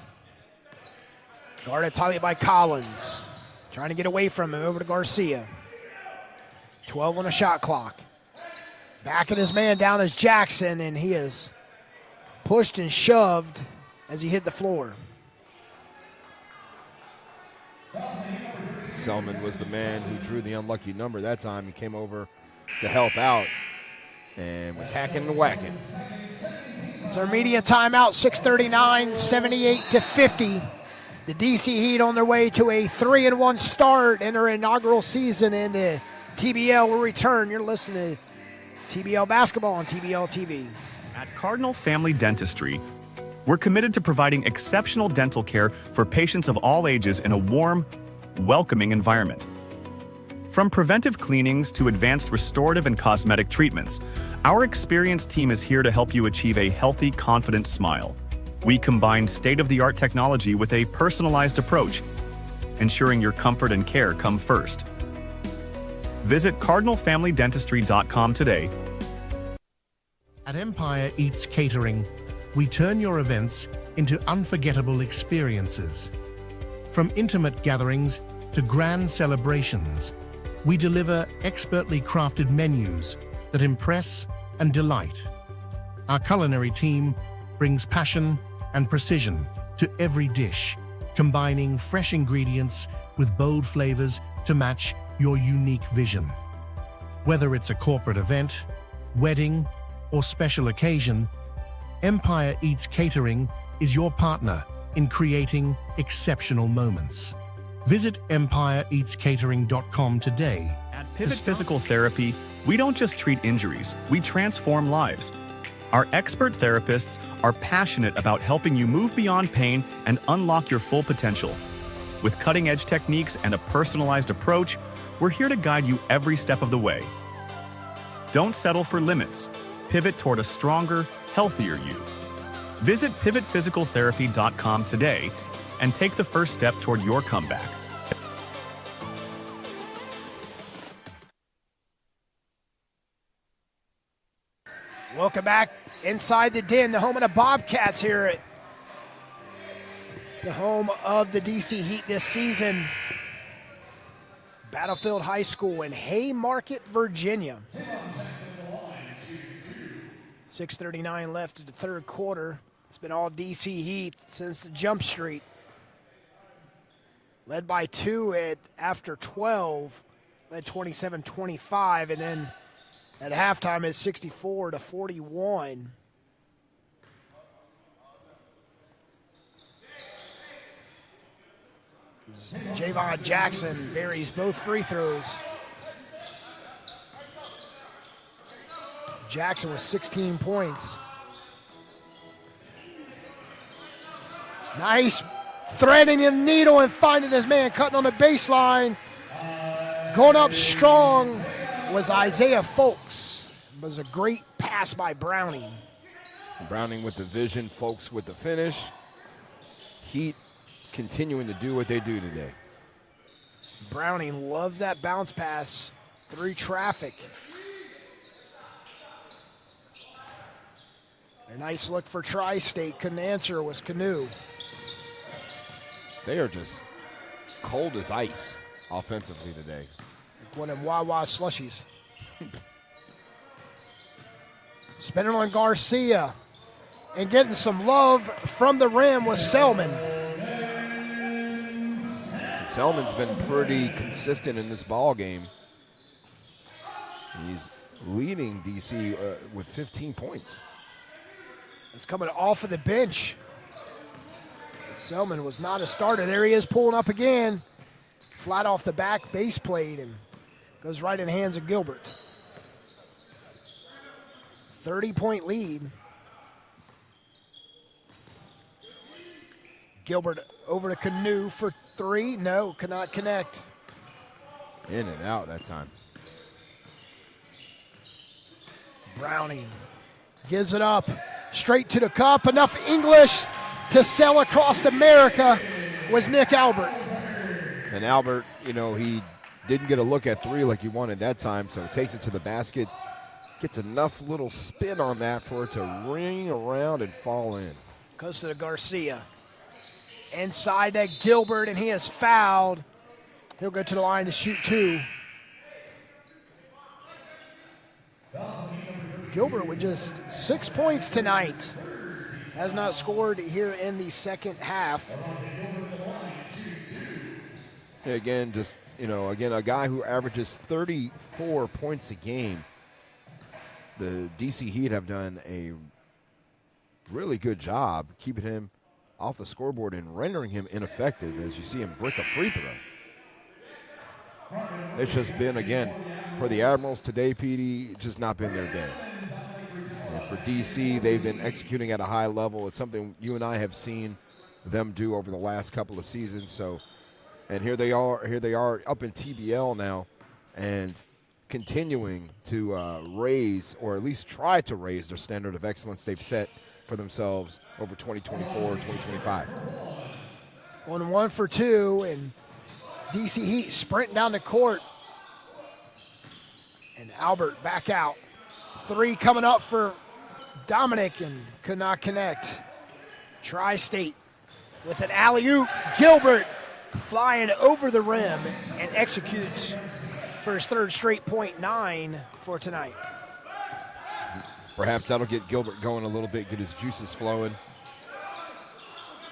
Guarded tightly by Collins. Trying to get away from him, over to Garcia. 12 on the shot clock. Backing his man down is Jackson, and he is pushed and shoved as he hit the floor. Selman was the man who drew the unlucky number that time. He came over to help out and was hacking and whacking. It's our media timeout, 6:39, 78-50. The DC Heat on their way to a 3-1 start in their inaugural season in the TBL will return. You're listening to TBL Basketball on TBL TV. At Cardinal Family Dentistry, we're committed to providing exceptional dental care for patients of all ages in a warm, welcoming environment. From preventive cleanings to advanced restorative and cosmetic treatments, our experienced team is here to help you achieve a healthy, confident smile. We combine state-of-the-art technology with a personalized approach, ensuring your comfort and care come first. Visit CardinalFamilyDentistry.com today. At Empire Eats Catering, we turn your events into unforgettable experiences. From intimate gatherings to grand celebrations, we deliver expertly crafted menus that impress and delight. Our culinary team brings passion and precision to every dish, combining fresh ingredients with bold flavors to match your unique vision. Whether it's a corporate event, wedding, or special occasion, Empire Eats Catering is your partner in creating exceptional moments. Visit EmpireEatsCatering.com today. At Pivot Physical Therapy, we don't just treat injuries, we transform lives. Our expert therapists are passionate about helping you move beyond pain and unlock your full potential. With cutting-edge techniques and a personalized approach, we're here to guide you every step of the way. Don't settle for limits. Pivot toward a stronger, healthier you. Visit PivotPhysicalTherapy.com today and take the first step toward your comeback. Welcome back inside the den, the home of the Bobcats here at the home of the DC Heat this season. Battlefield High School in Haymarket, Virginia. 6:39 left in the third quarter. It's been all DC Heat since the jump street. Led by 2 after 12, led 27-25, and then at halftime it's 64-41. Javon Jackson buries both free throws. Jackson with 16 points. Nice threading the needle and finding his man, cutting on the baseline. Going up strong was Isaiah Folks. It was a great pass by Browning. Browning with the vision, Folks with the finish. Heat continuing to do what they do today. Browning loves that bounce pass through traffic. A nice look for Tri-State. Couldn't answer, was Canoe. They are just cold as ice offensively today. Like one of Wawa slushies. Spinning on Garcia. And getting some love from the rim was Selman. Selman's been pretty consistent in this ball game. He's leading DC with 15 points. It's coming off of the bench. Selman was not a starter. There he is pulling up again. Flat off the back base plate and goes right in the hands of Gilbert. 30-point lead. Gilbert over to Canoe for three. No, cannot connect. In and out that time. Browning gives it up. Straight to the cup. Enough English to sell across America was Nick Albert. And Albert, you know, he didn't get a look at three like he wanted that time, so he takes it to the basket. Gets enough little spin on that for it to ring around and fall in. Goes to the Garcia. Inside that Gilbert, and he is fouled. He'll go to the line to shoot two. Gilbert with just 6 points tonight. Has not scored here in the second half. Again, just, you know, again, a guy who averages 34 points a game. The DC Heat have done a really good job keeping him off the scoreboard and rendering him ineffective, as you see him brick a free throw. It's just been, again, for the Admirals today, PD, just not been their day. And for DC, they've been executing at a high level. It's something you and I have seen them do over the last couple of seasons. So, and here they are up in TBL now, and continuing to raise, or at least try to raise, their standard of excellence they've set for themselves over 2024 and 2025. On 1 for 2, and DC Heat sprinting down the court. And Albert back out. Three coming up for Dominic, and could not connect. Tri-State with an alley-oop. Gilbert flying over the rim and executes for his third straight point, 9 for tonight. Perhaps that'll get Gilbert going a little bit, get his juices flowing.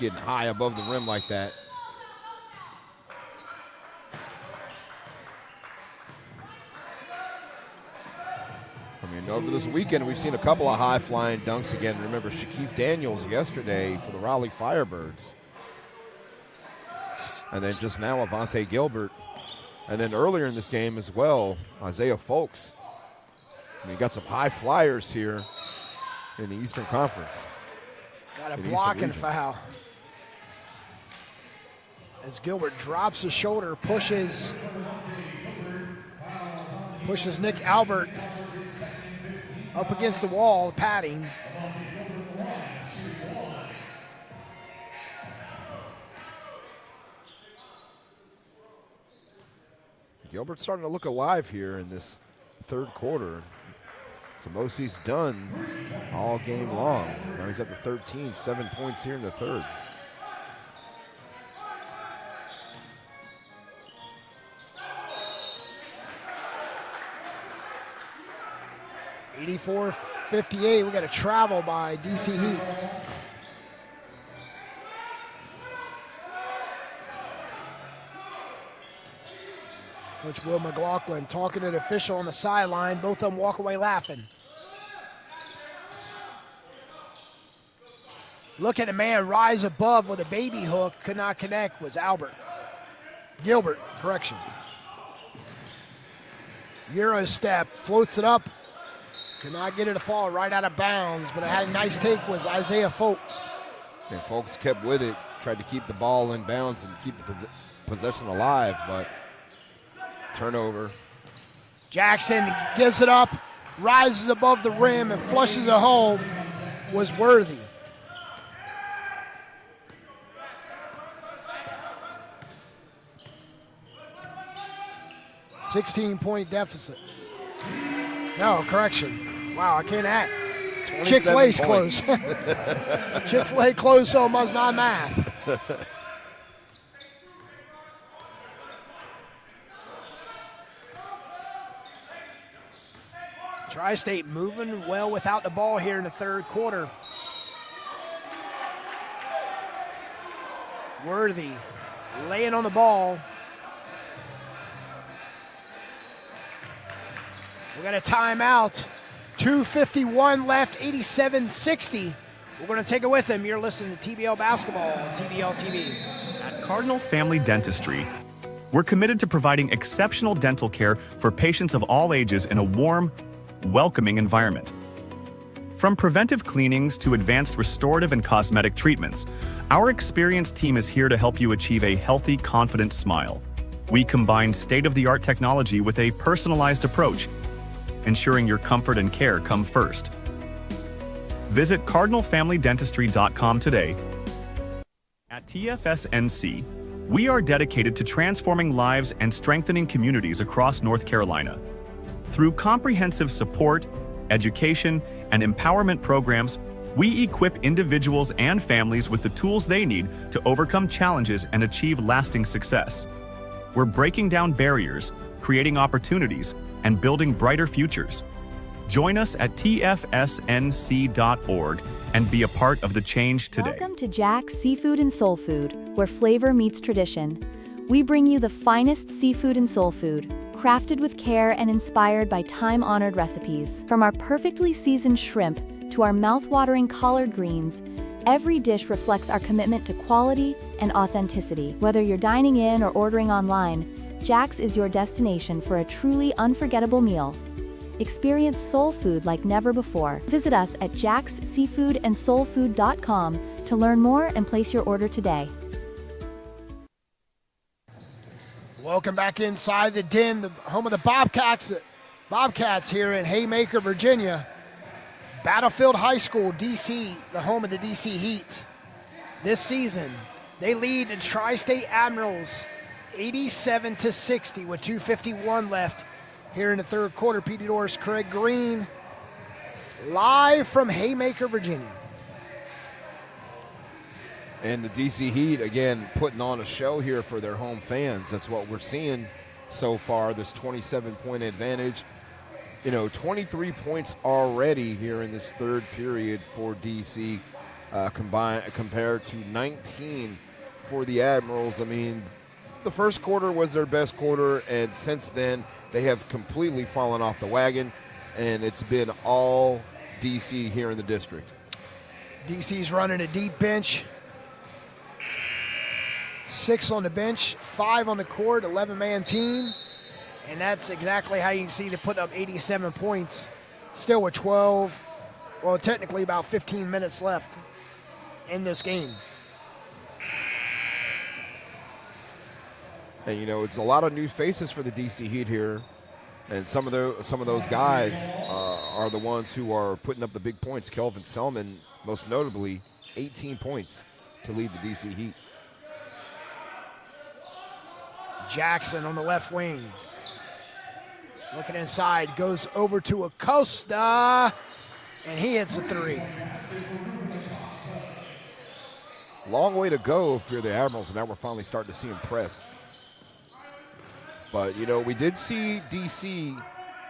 Getting high above the rim like that. I mean, over this weekend, we've seen a couple of high-flying dunks again. Remember Shaquille Daniels yesterday for the Raleigh Firebirds. And then just now, Avante Gilbert. And then earlier in this game as well, Isaiah Folks. I mean, got some high flyers here in the Eastern Conference. Got a blocking foul. As Gilbert drops his shoulder, pushes Nick Albert up against the wall, padding. Gilbert's starting to look alive here in this third quarter. It's the most he's done all game long. Now he's up to 13, 7 points here in the third. 84-58. We got a travel by DC Heat. Coach Will McLaughlin talking to the official on the sideline. Both of them walk away laughing. Look at the man rise above with a baby hook. Could not connect. Was Gilbert, correction. Euro step, floats it up. Could not get it to fall right out of bounds, but it had a nice take was Isaiah Folks. And Folks kept with it, tried to keep the ball in bounds and keep the possession alive, but turnover. Jackson gives it up, rises above the rim and flushes it home. Was Worthy. $16-point deficit. No, correction. Wow, I can't act. Chick-fil-A's closed. Chick-fil-A closed, so much my math. Tri-State moving well without the ball here in the third quarter. Worthy laying on the ball. We got a timeout. 2:51 left, 87-60. We're going to take it with him. You're listening to TBL Basketball on TBL TV. At Cardinal Family Dentistry, we're committed to providing exceptional dental care for patients of all ages in a warm, welcoming environment. From preventive cleanings to advanced restorative and cosmetic treatments, our experienced team is here to help you achieve a healthy, confident smile. We combine state-of-the-art technology with a personalized approach, ensuring your comfort and care come first. Visit cardinalfamilydentistry.com today. At TFSNC, we are dedicated to transforming lives and strengthening communities across North Carolina. Through comprehensive support, education, and empowerment programs, we equip individuals and families with the tools they need to overcome challenges and achieve lasting success. We're breaking down barriers, creating opportunities, and building brighter futures. Join us at tfsnc.org and be a part of the change today. Welcome to Jack's Seafood and Soul Food, where flavor meets tradition. We bring you the finest seafood and soul food, crafted with care and inspired by time-honored recipes. From our perfectly seasoned shrimp to our mouth-watering collard greens, every dish reflects our commitment to quality and authenticity. Whether you're dining in or ordering online, Jack's is your destination for a truly unforgettable meal. Experience soul food like never before. Visit us at jacksseafoodandsoulfood.com to learn more and place your order today. Welcome back inside the den, the home of the Bobcats here in Haymaker, Virginia. Battlefield High School, DC, the home of the DC Heat. This season, they lead the Tri-State Admirals 87-60 with 2:51 left here in the third quarter. Petey Doris, Craig Green, live from Haymaker, Virginia. And the DC Heat, again, putting on a show here for their home fans. That's what we're seeing so far, this 27-point advantage. 23 points already here in this third period for DC, compared to 19 for the Admirals. I mean, the first quarter was their best quarter, and since then, they have completely fallen off the wagon, and it's been all DC here in the district. DC's running a deep bench. 6 on the bench, 5 on the court, 11-man team. And that's exactly how you can see they put up 87 points, still with technically about 15 minutes left in this game. And it's a lot of new faces for the DC Heat here, and some of those guys are the ones who are putting up the big points. Kelvin Selman, most notably, 18 points to lead the DC Heat. Jackson on the left wing. Looking inside, goes over to Acosta, and he hits a three. Long way to go if you're the Admirals, and now we're finally starting to see them press. But, we did see DC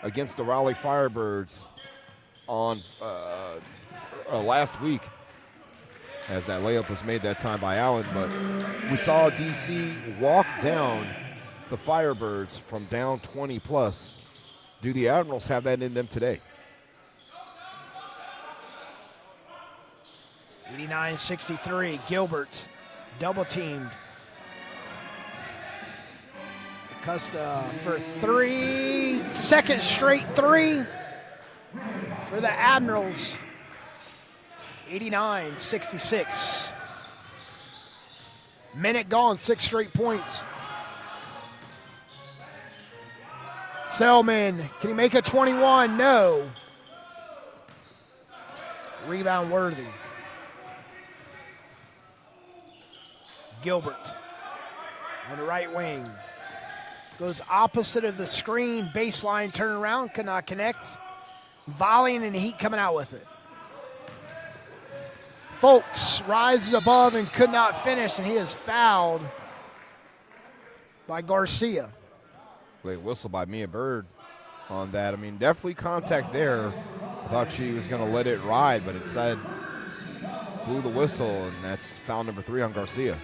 against the Raleigh Firebirds on last week, as that layup was made that time by Allen. But we saw DC walk down the Firebirds from down 20 plus. Do the Admirals have that in them today? 89-63, Gilbert double teamed. Costa for three, second straight three for the Admirals. 89-66. Minute gone, 6 straight points. Selman, can he make a 21? No. Rebound worthy. Gilbert on the right wing. Goes opposite of the screen, baseline turnaround, could not connect. Volleying and Heat coming out with it. Folks rises above and could not finish, and he is fouled by Garcia. Great whistle by Mia Bird on that. I mean, definitely contact there. I thought she was going to let it ride, but instead blew the whistle, and that's foul number 3 on Garcia.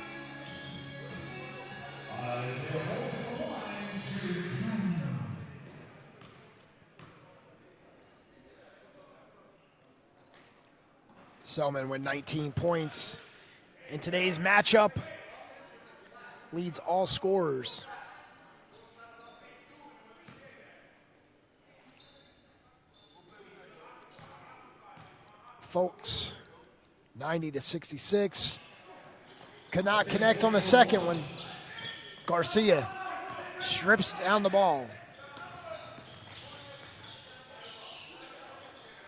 Selman with 19 points in today's matchup. Leads all scorers. Folks, 90-66. Could not connect on the second one. Garcia strips down the ball.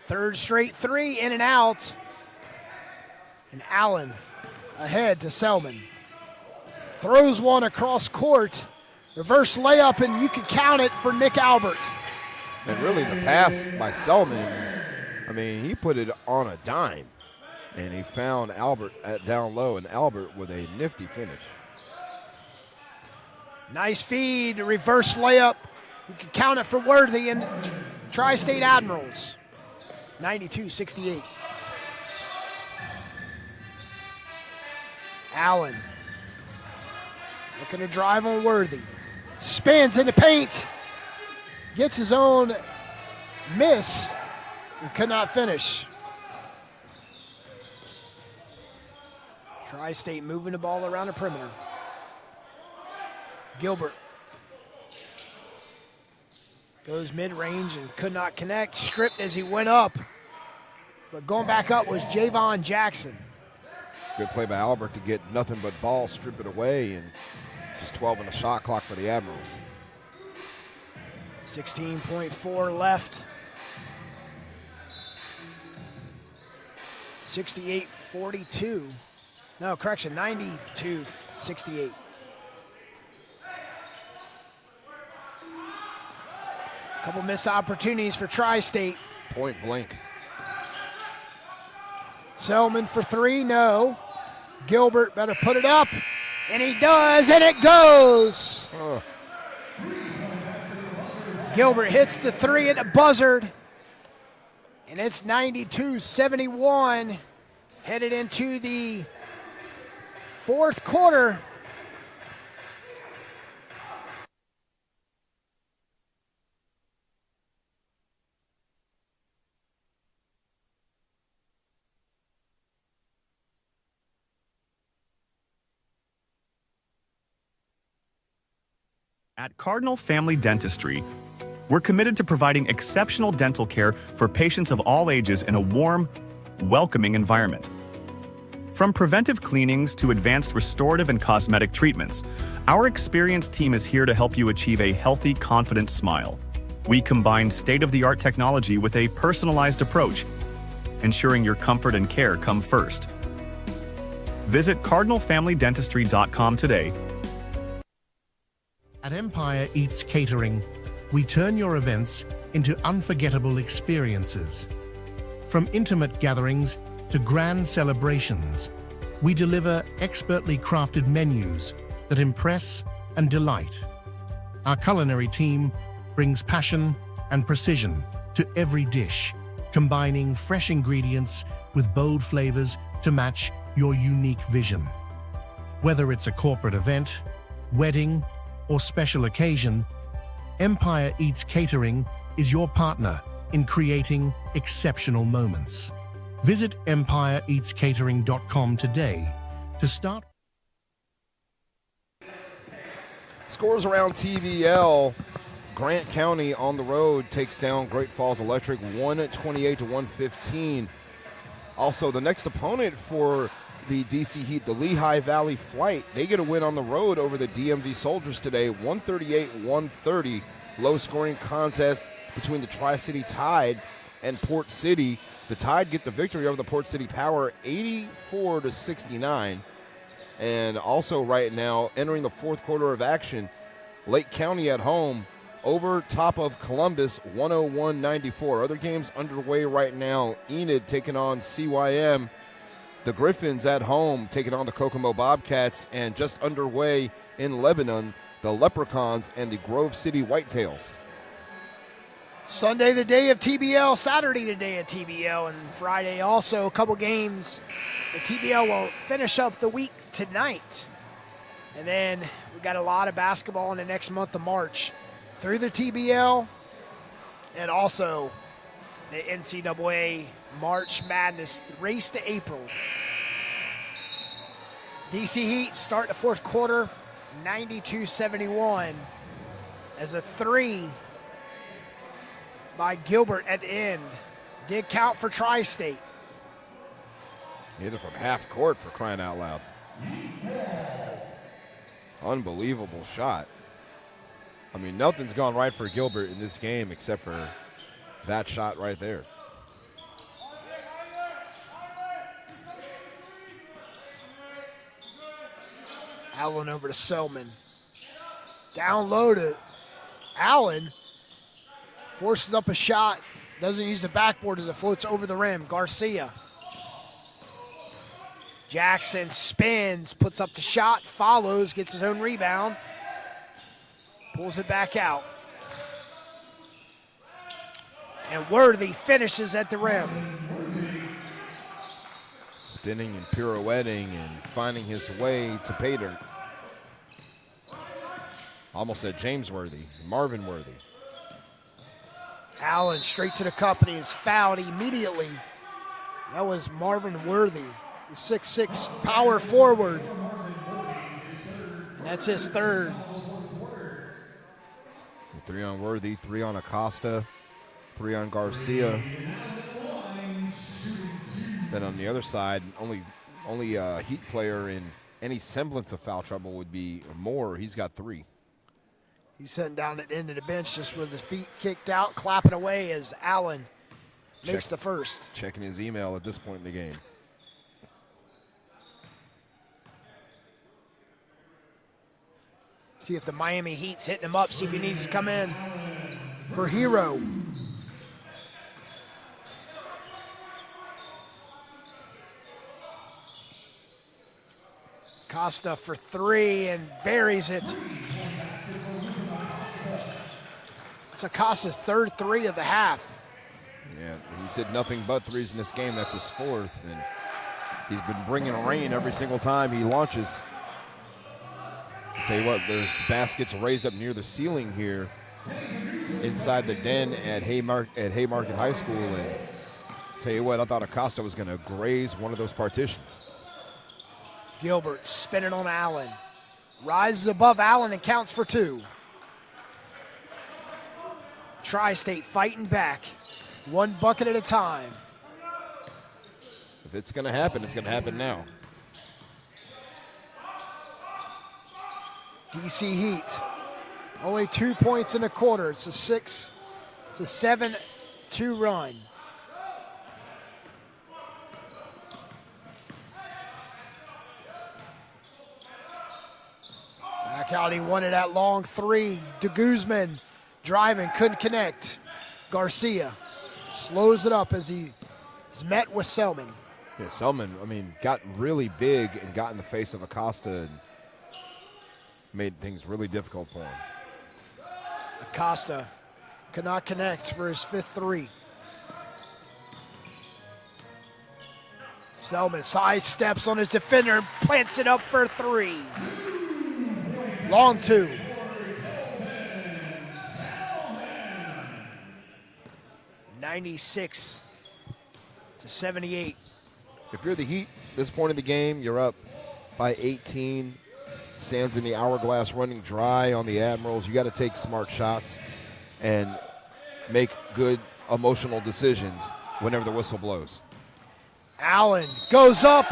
Third straight 3, in and out. And Allen ahead to Selman. Throws one across court. Reverse layup, and you can count it for Nick Albert. And really the pass by Selman, I mean, he put it on a dime. And he found Albert down low, and Albert with a nifty finish. Nice feed, reverse layup. You can count it for Worthy and Tri-State Admirals. 92-68. Allen looking to drive on Worthy. Spins in the paint. Gets his own miss and could not finish. Tri-State moving the ball around the perimeter. Gilbert goes mid-range and could not connect. Stripped as he went up. But going back up was Javon Jackson. Good play by Albert to get nothing but ball, strip it away, and just 12 on the shot clock for the Admirals. 16.4 left. 68-42. No, correction, 92-68. Couple missed opportunities for Tri-State. Point blank. Selman for 3, no. Gilbert better put it up, and he does, and it goes. Gilbert hits the 3 at the buzzard, and it's 92-71. Headed into the fourth quarter. At Cardinal Family Dentistry, we're committed to providing exceptional dental care for patients of all ages in a warm, welcoming environment. From preventive cleanings to advanced restorative and cosmetic treatments, our experienced team is here to help you achieve a healthy, confident smile. We combine state-of-the-art technology with a personalized approach, ensuring your comfort and care come first. Visit cardinalfamilydentistry.com today. At Empire Eats Catering, we turn your events into unforgettable experiences. From intimate gatherings to grand celebrations, we deliver expertly crafted menus that impress and delight. Our culinary team brings passion and precision to every dish, combining fresh ingredients with bold flavors to match your unique vision. Whether it's a corporate event, wedding, or special occasion, Empire Eats Catering is your partner in creating exceptional moments. Visit empireeatscatering.com today to start. Scores around TVL. Grant County on the road takes down Great Falls Electric 128 to 115. Also, the next opponent for the DC Heat, the Lehigh Valley Flight, they get a win on the road over the DMV Soldiers today, 138-130. Low-scoring contest between the Tri-City Tide and Port City. The Tide get the victory over the Port City Power, 84 to 69. And also right now, entering the fourth quarter of action, Lake County at home over top of Columbus, 101-94. Other games underway right now. Enid taking on CYM. The Griffins at home taking on the Kokomo Bobcats. And just underway in Lebanon, the Leprechauns and the Grove City Whitetails. Sunday, the day of TBL. Saturday, the day of TBL. And Friday also a couple games. The TBL will finish up the week tonight. And then we got a lot of basketball in the next month of March through the TBL and also the NCAA March Madness race to April. DC Heat start the fourth quarter, 92-71 as a three by Gilbert at the end. Did count for Tri-State. Hit it from half court, for crying out loud. Unbelievable shot. I mean, nothing's gone right for Gilbert in this game except for that shot right there. Allen over to Selman. Down low to Allen. Forces up a shot. Doesn't use the backboard as it floats over the rim. Garcia. Jackson spins, puts up the shot, follows, gets his own rebound. Pulls it back out. And Worthy finishes at the rim. Spinning and pirouetting and finding his way to pay dirt. Almost said James Worthy, Marvin Worthy. Allen straight to the cup and he is fouled immediately. That was Marvin Worthy, the 6'6" power forward. And that's his third. 3 on Worthy, 3 on Acosta, 3 on Garcia. Then on the other side, only Heat player in any semblance of foul trouble would be Moore. He's got 3. He's sitting down at the end of the bench just with his feet kicked out, clapping away as Allen makes the first. Checking his email at this point in the game. See if the Miami Heat's hitting him up, see if he needs to come in for Hero. Costa for 3 and buries it. It's Acosta's third 3 of the half. Yeah, he's hit nothing but 3s in this game. That's his 4th, and he's been bringing rain every single time he launches. I'll tell you what, there's baskets raised up near the ceiling here inside the den at Haymarket High School. And I'll tell you what, I thought Acosta was going to graze one of those partitions. Gilbert spinning on Allen. Rises above Allen and counts for 2. Tri-State fighting back. One bucket at a time. If it's going to happen, it's going to happen now. DC Heat, only 2 points in a quarter. It's a 7-2 run. Back out, he wanted that long 3. De Guzman driving, couldn't connect. Garcia slows it up as he's met with Selman. Yeah, Selman, I mean, got really big and got in the face of Acosta and made things really difficult for him. Acosta could not connect for his 5th 3. Selman side steps on his defender and plants it up for 3. Long 2. $96 to 78. If you're the Heat, this point of the game, you're up by 18. Stands in the hourglass running dry on the Admirals. You got to take smart shots and make good emotional decisions whenever the whistle blows. Allen goes up,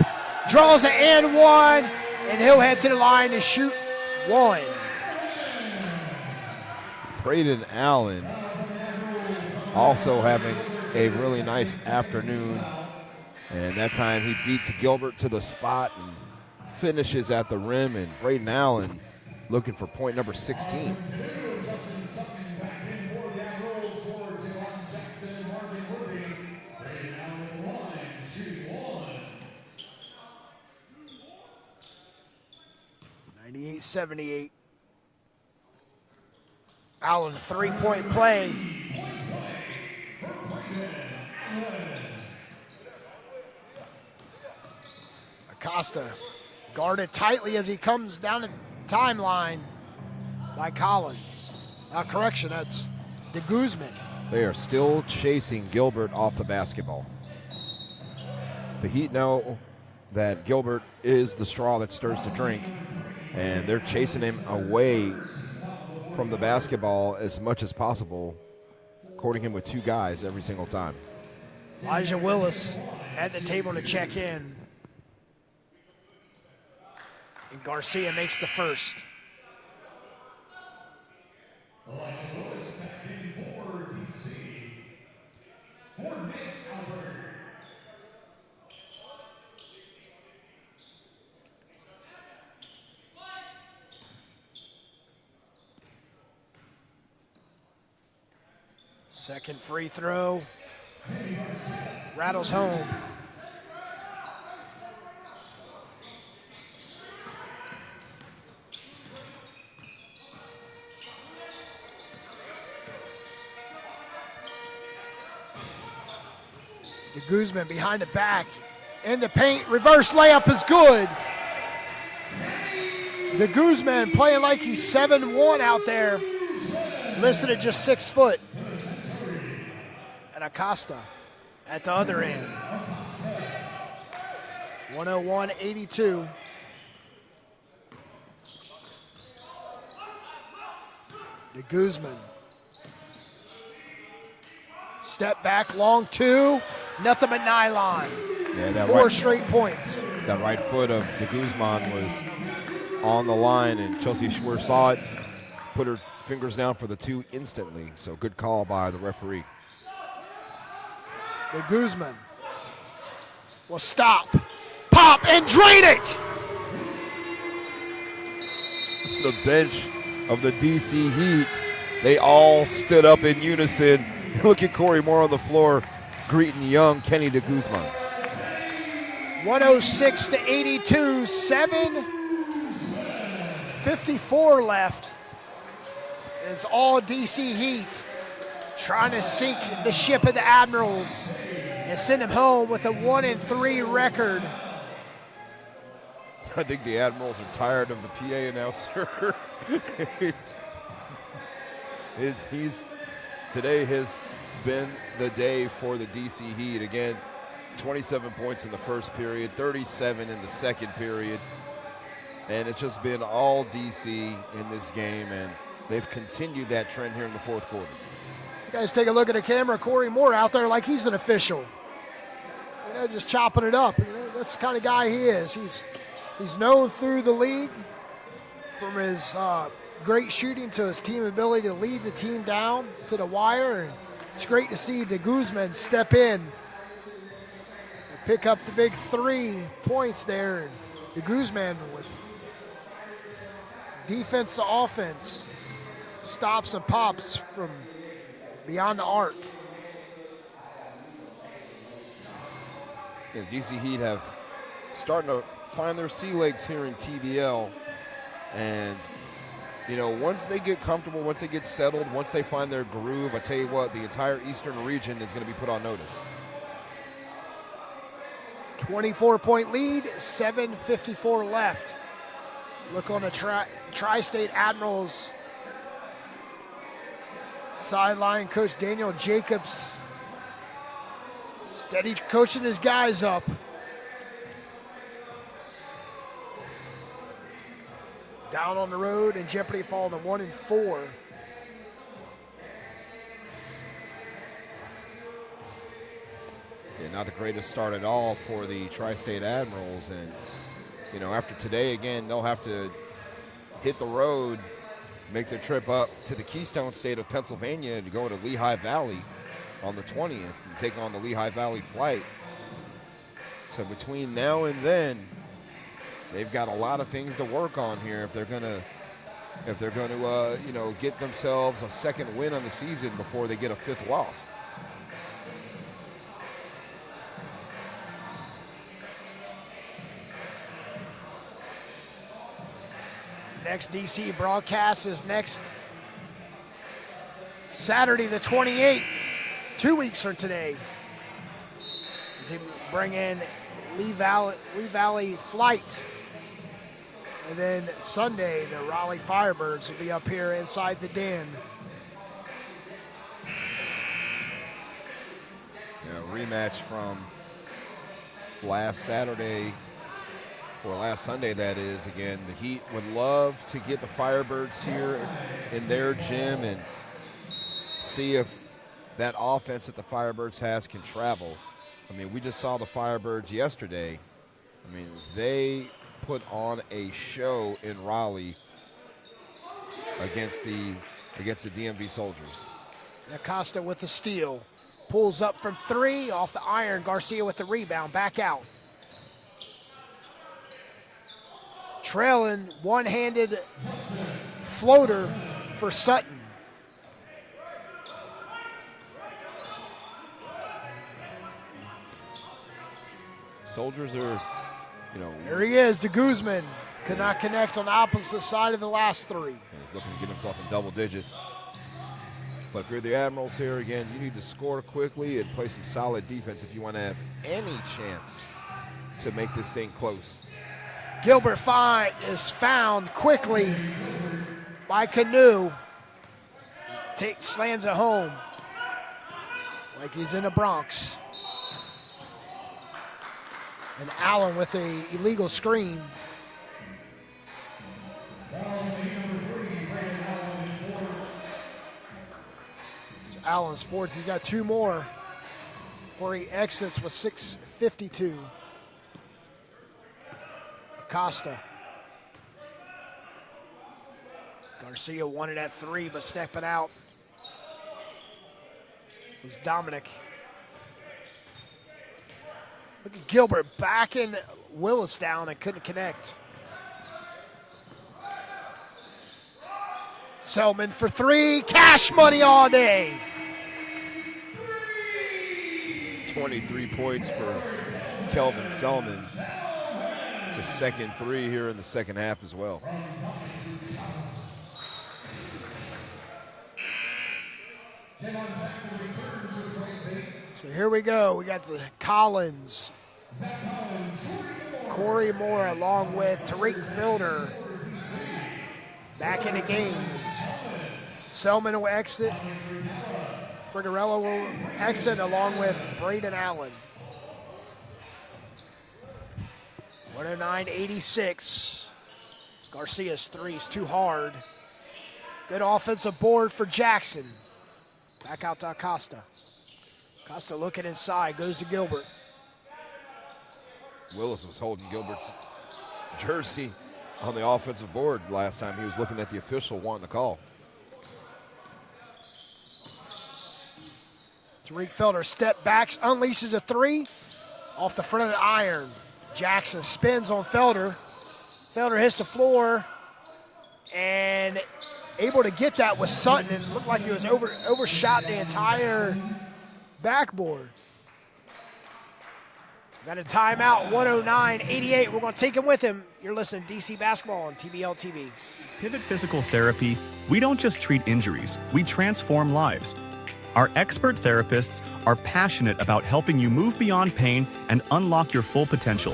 draws an and one, and he'll head to the line to shoot 1. Braden Allen also having a really nice afternoon. And that time he beats Gilbert to the spot and finishes at the rim. And Braden Allen looking for point number 16. $98-78. Allen, 3-point play. Acosta guarded tightly as he comes down the timeline by Collins. Correction, that's de Guzman. They are still chasing Gilbert off the basketball. The Heat know that Gilbert is the straw that stirs the drink, and they're chasing him away from the basketball as much as possible, courting him with 2 guys every single time. Elijah Willis at the table to check in. And Garcia makes the first. Second free throw. Rattles home. De Guzman behind the back. In the paint. Reverse layup is good. De Guzman playing like he's 7'1" out there. Listed at just 6 foot. And Acosta at the other end. 101-82. De Guzman. Step back, long 2. Nothing but nylon. Yeah, 4 straight points. That right foot of de Guzman was on the line, and Chelsea Schwer saw it, put her fingers down for the 2 instantly. So good call by the referee. De Guzman will stop, pop, and drain it. The bench of the DC Heat, they all stood up in unison. Look at Corey Moore on the floor greeting young Kenny de Guzman. 106-82, 7:54 left. It's all DC Heat trying to sink the ship of the Admirals and send them home with a 1-3 record. I think the Admirals are tired of the PA announcer. Today has been the day for the DC Heat. Again, 27 points in the first period, 37 in the second period. And it's just been all DC in this game, and they've continued that trend here in the fourth quarter. You guys take a look at the camera. Corey Moore out there like he's an official. Just chopping it up. That's the kind of guy he is. He's known through the league from his great shooting to his team ability to lead the team down to the wire. And it's great to see de Guzman step in and pick up the big 3 points there. And de Guzman with defense to offense, stops and pops from beyond the arc. Yeah, DC Heat have starting to find their sea legs here in TBL. And, once they get comfortable, once they get settled, once they find their groove, I tell you what, the entire Eastern region is going to be put on notice. 24-point lead, 7:54 left. Look on the Tri-State Admirals sideline, Coach Daniel Jacobs steady coaching his guys up. Down on the road, and jeopardy falling to 1-4. Yeah, not the greatest start at all for the Tri-State Admirals, and you know, after today again, they'll have to hit the road, make their trip up to the Keystone State of Pennsylvania to go to Lehigh Valley on the 20th and take on the Lehigh Valley flight. So between now and then, they've got a lot of things to work on here if they're going to you know, get themselves a second win on the season before they get a fifth loss. Next DC broadcast is next Saturday the 28th, 2 weeks from today. As they bring in Lee Valley Flight. And then Sunday, the Raleigh Firebirds will be up here inside the den. Yeah, rematch from last Saturday, or last Sunday that is. Again, the Heat would love to get the Firebirds here in their gym and see if that offense that the Firebirds has can travel. I mean, we just saw the Firebirds yesterday. I mean, they put on a show in Raleigh against the DMV Soldiers. Acosta with the steal. Pulls up from three, off the iron. Garcia with the rebound, back out. Trailing, one-handed floater for Sutton. Soldiers are, you know. There he is, de Guzman. Could not connect on the opposite side of the last three. He's looking to get himself in double digits. But if you're the Admirals here, again, you need to score quickly and play some solid defense if you want to have any chance to make this thing close. Gilbert is found quickly by Canoe. Slams it home like he's in the Bronx. And Allen with the illegal screen. It's Allen's fourth. He's got two more before he exits with 6:52. Acosta. Garcia wanted at three, but stepping out was Dominic. Look at Gilbert backing Willis down and couldn't connect. Selman for three, cash money all day. 23 points for Kelvin Selman. It's a second three here in the second half as well. So here we go. We got the Collins, Corey Moore, along with Tariq Fielder back in the games. Selman will exit. Frigarello will exit along with Braden Allen. 109-86. Garcia's three's too hard. Good offensive board for Jackson. Back out to Acosta. Acosta looking inside, goes to Gilbert. Willis was holding Gilbert's jersey on the offensive board last time he was looking at the official wanting to call. Tariq Felder step backs, unleashes a three off the front of the iron. Jackson spins on Felder. Felder hits the floor and able to get that with Sutton. It looked like he was overshot the entire backboard. Got a timeout, 109-88. We're going to take him with him. You're listening to DC Basketball on TBL TV. Pivot Physical Therapy, we don't just treat injuries, we transform lives. Our expert therapists are passionate about helping you move beyond pain and unlock your full potential.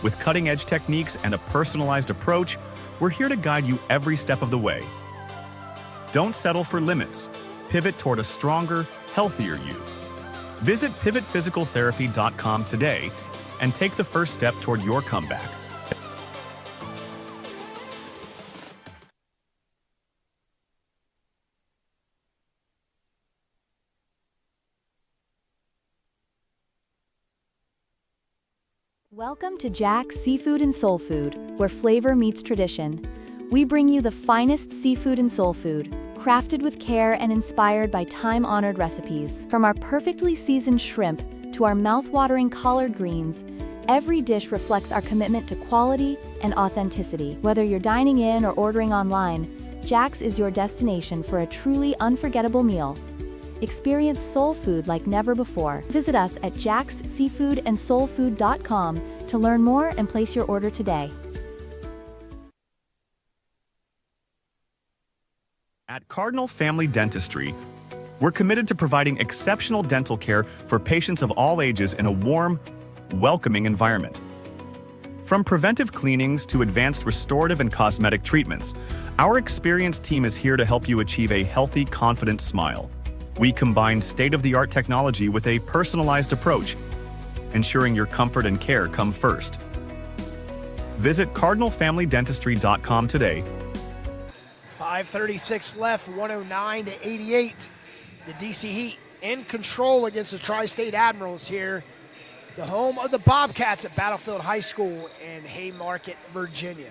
With cutting-edge techniques and a personalized approach, we're here to guide you every step of the way. Don't settle for limits. Pivot toward a stronger, healthier you. Visit pivotphysicaltherapy.com today and take the first step toward your comeback. Welcome to Jack's Seafood and Soul Food, where flavor meets tradition. We bring you the finest seafood and soul food, crafted with care and inspired by time-honored recipes. From our perfectly seasoned shrimp to our mouth-watering collard greens, every dish reflects our commitment to quality and authenticity. Whether you're dining in or ordering online, Jack's is your destination for a truly unforgettable meal. Experience soul food like never before. Visit us at jacksseafoodandsoulfood.com to learn more and place your order today. At Cardinal Family Dentistry, we're committed to providing exceptional dental care for patients of all ages in a warm, welcoming environment. From preventive cleanings to advanced restorative and cosmetic treatments, our experienced team is here to help you achieve a healthy, confident smile. We combine state-of-the-art technology with a personalized approach, ensuring your comfort and care come first. Visit cardinalfamilydentistry.com today. 5:36 left, 109-88. The DC Heat in control against the Tri-State Admirals here, the home of the Bobcats at Battlefield High School in Haymarket, Virginia.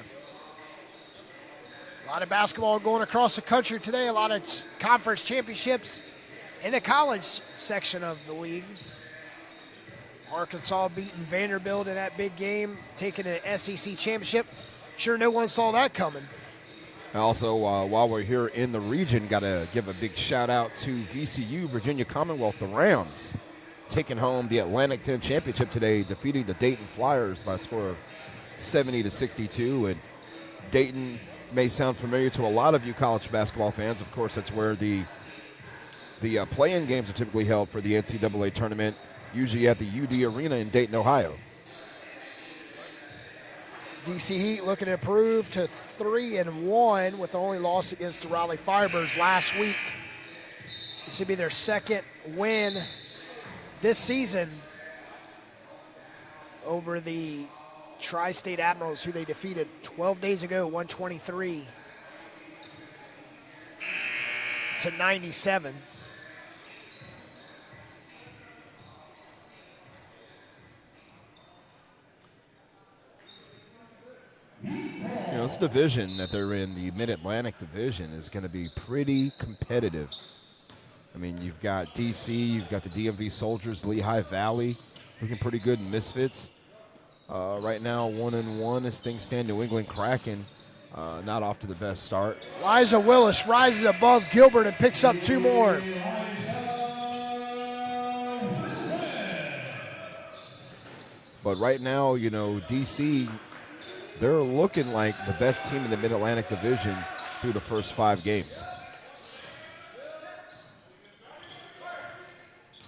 A lot of basketball going across the country today, a lot of conference championships in the college section of the league. Arkansas beating Vanderbilt in that big game, taking an SEC championship. Sure, no one saw that coming. Also, while we're here in the region, got to give a big shout out to VCU, Virginia Commonwealth, the Rams, taking home the Atlantic 10 championship today, defeating the Dayton Flyers by a score of 70-62. And Dayton may sound familiar to a lot of you college basketball fans. Of course, that's where the play-in games are typically held for the NCAA tournament, usually at the UD Arena in Dayton, Ohio. DC Heat looking to improve to 3-1 with the only loss against the Raleigh Firebirds last week. This would be their second win this season over the Tri-State Admirals, who they defeated 12 days ago, 123-97. This division that they're in, the Mid-Atlantic Division, is going to be pretty competitive. I mean, you've got DC, you've got the DMV Soldiers, Lehigh Valley, looking pretty good in Misfits. Right now, 1-1 as things stand. New England Kraken, not off to the best start. Liza Willis rises above Gilbert and picks up two more. But right now, DC, they're looking like the best team in the Mid-Atlantic Division through the first 5 games.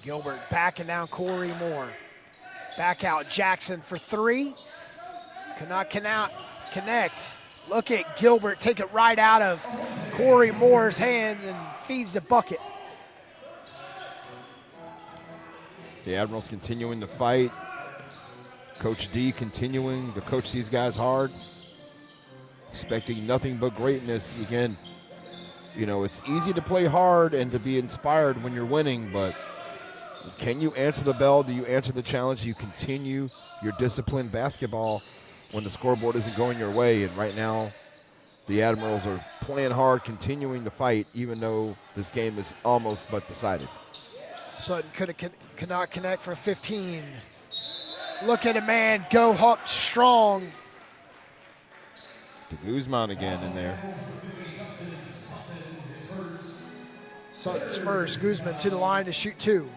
Gilbert backing down Corey Moore. Back out Jackson for 3. Cannot connect. Look at Gilbert take it right out of Corey Moore's hands and feeds the bucket. The Admirals continuing to fight. Coach D continuing to coach these guys hard, expecting nothing but greatness. Again, it's easy to play hard and to be inspired when you're winning, but can you answer the bell? Do you answer the challenge? Do you continue your disciplined basketball when the scoreboard isn't going your way? And right now, the Admirals are playing hard, continuing to fight, even though this game is almost but decided. Sutton cannot connect for 15. Look at a man go up strong. To Guzman again in there. Sutton's first. Guzman to the line to shoot 2.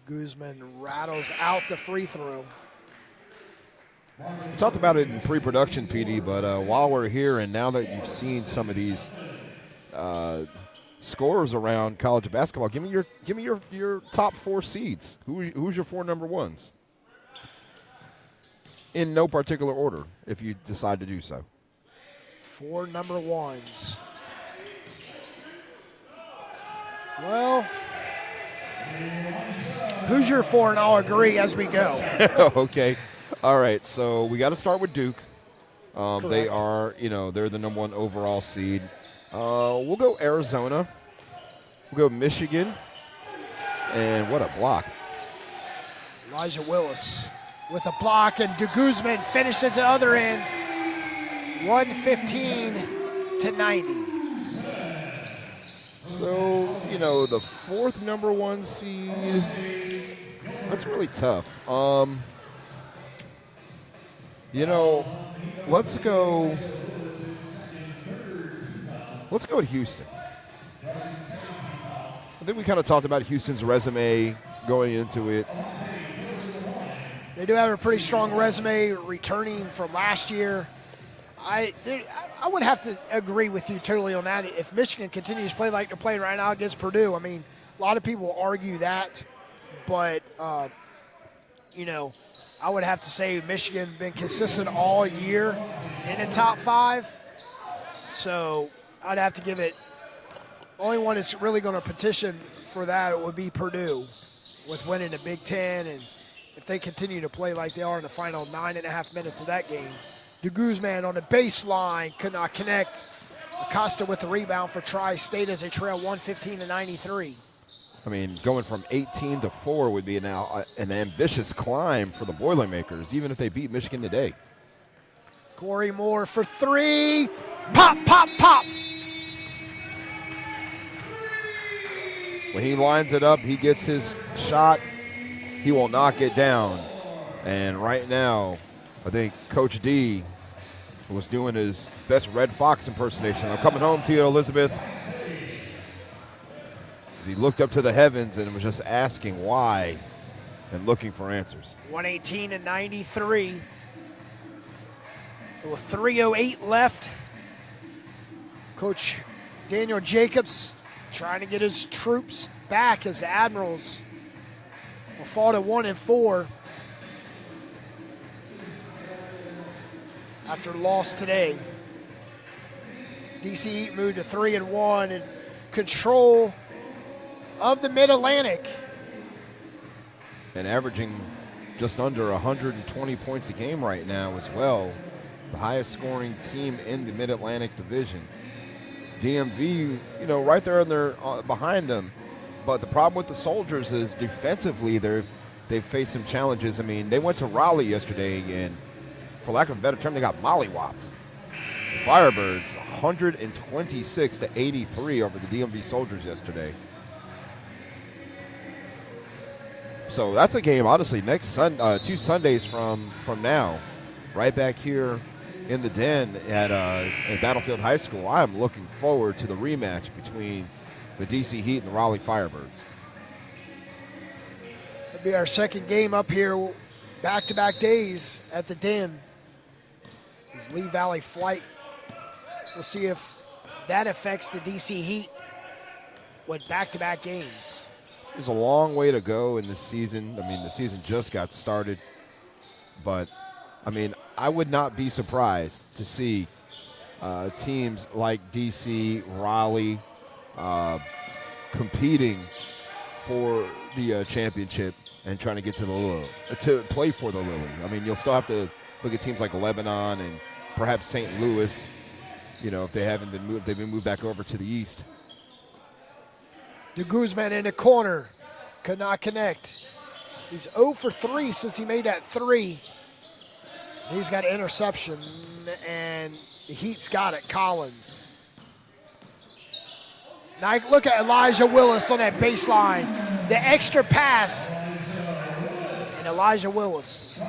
Guzman rattles out the free throw. We talked about it in pre-production, PD, but while we're here and now that you've seen some of these scores around college basketball, give me your top 4 seeds. Who's your 4 number ones? In no particular order, if you decide to do so. 4 number ones. Well, who's your 4, and I'll agree as we go. Okay. All right. So we got to start with Duke. They Correct. are, they're the number 1 overall seed. We'll go Arizona. We'll go Michigan. And what a block. Elijah Willis with a block, and De Guzman finishes at the other end. 115-90. So, the 4th number 1 seed, that's really tough. Let's go with Houston. I think we kind of talked about Houston's resume going into it. They do have a pretty strong resume returning from last year. I would have to agree with you totally on that. If Michigan continues to play like they're playing right now against Purdue, I mean, a lot of people argue that, but I would have to say Michigan's been consistent all year in the top 5. So I'd have to give it. The only one that's really going to petition for that would be Purdue, with winning the Big Ten, and if they continue to play like they are in the final 9.5 minutes of that game. De Guzman on the baseline could not connect. Acosta with the rebound for Tri-State as they trail 115-93. I mean, going from 18 to 4 would be now an ambitious climb for the Boilermakers, even if they beat Michigan today. Corey Moore for 3. Pop, pop, pop. When he lines it up, he gets his shot. He will knock it down. And right now, I think Coach D was doing his best Red Fox impersonation. I'm coming home to you, Elizabeth. As he looked up to the heavens and was just asking why and looking for answers. 118-93. With 3:08 left. Coach Daniel Jacobs trying to get his troops back as the Admirals will fall to 1-4 after loss today. DC Heat moved to 3-1 and control of the Mid-Atlantic. And averaging just under 120 points a game right now as well. The highest scoring team in the Mid-Atlantic Division. DMV, right there and they're behind them. But the problem with the Soldiers is defensively they've faced some challenges. I mean, they went to Raleigh yesterday and, for lack of a better term, they got mollywopped. The Firebirds 126-83 over the DMV Soldiers yesterday. So that's a game, honestly, next 2 Sundays from now, right back here in the den at Battlefield High School. I am looking forward to the rematch between the DC Heat and the Raleigh Firebirds. It'll be our second game up here, back-to-back days at the den. His Lee Valley flight. We'll see if that affects the DC Heat with back-to-back games. There's a long way to go in this season. I mean, the season just got started. But, I mean, I would not be surprised to see teams like DC, Raleigh competing for the championship and trying to get to the Lily, to play for the Lily. I mean, you'll still have to look at teams like Lebanon and perhaps St. Louis, if they haven't been moved, they've been moved back over to the east. De Guzman in the corner, could not connect. He's 0 for 3 since he made that 3. He's got an interception, and the Heat's got it, Collins. Now look at Elijah Willis on that baseline. The extra pass, and Elijah Willis.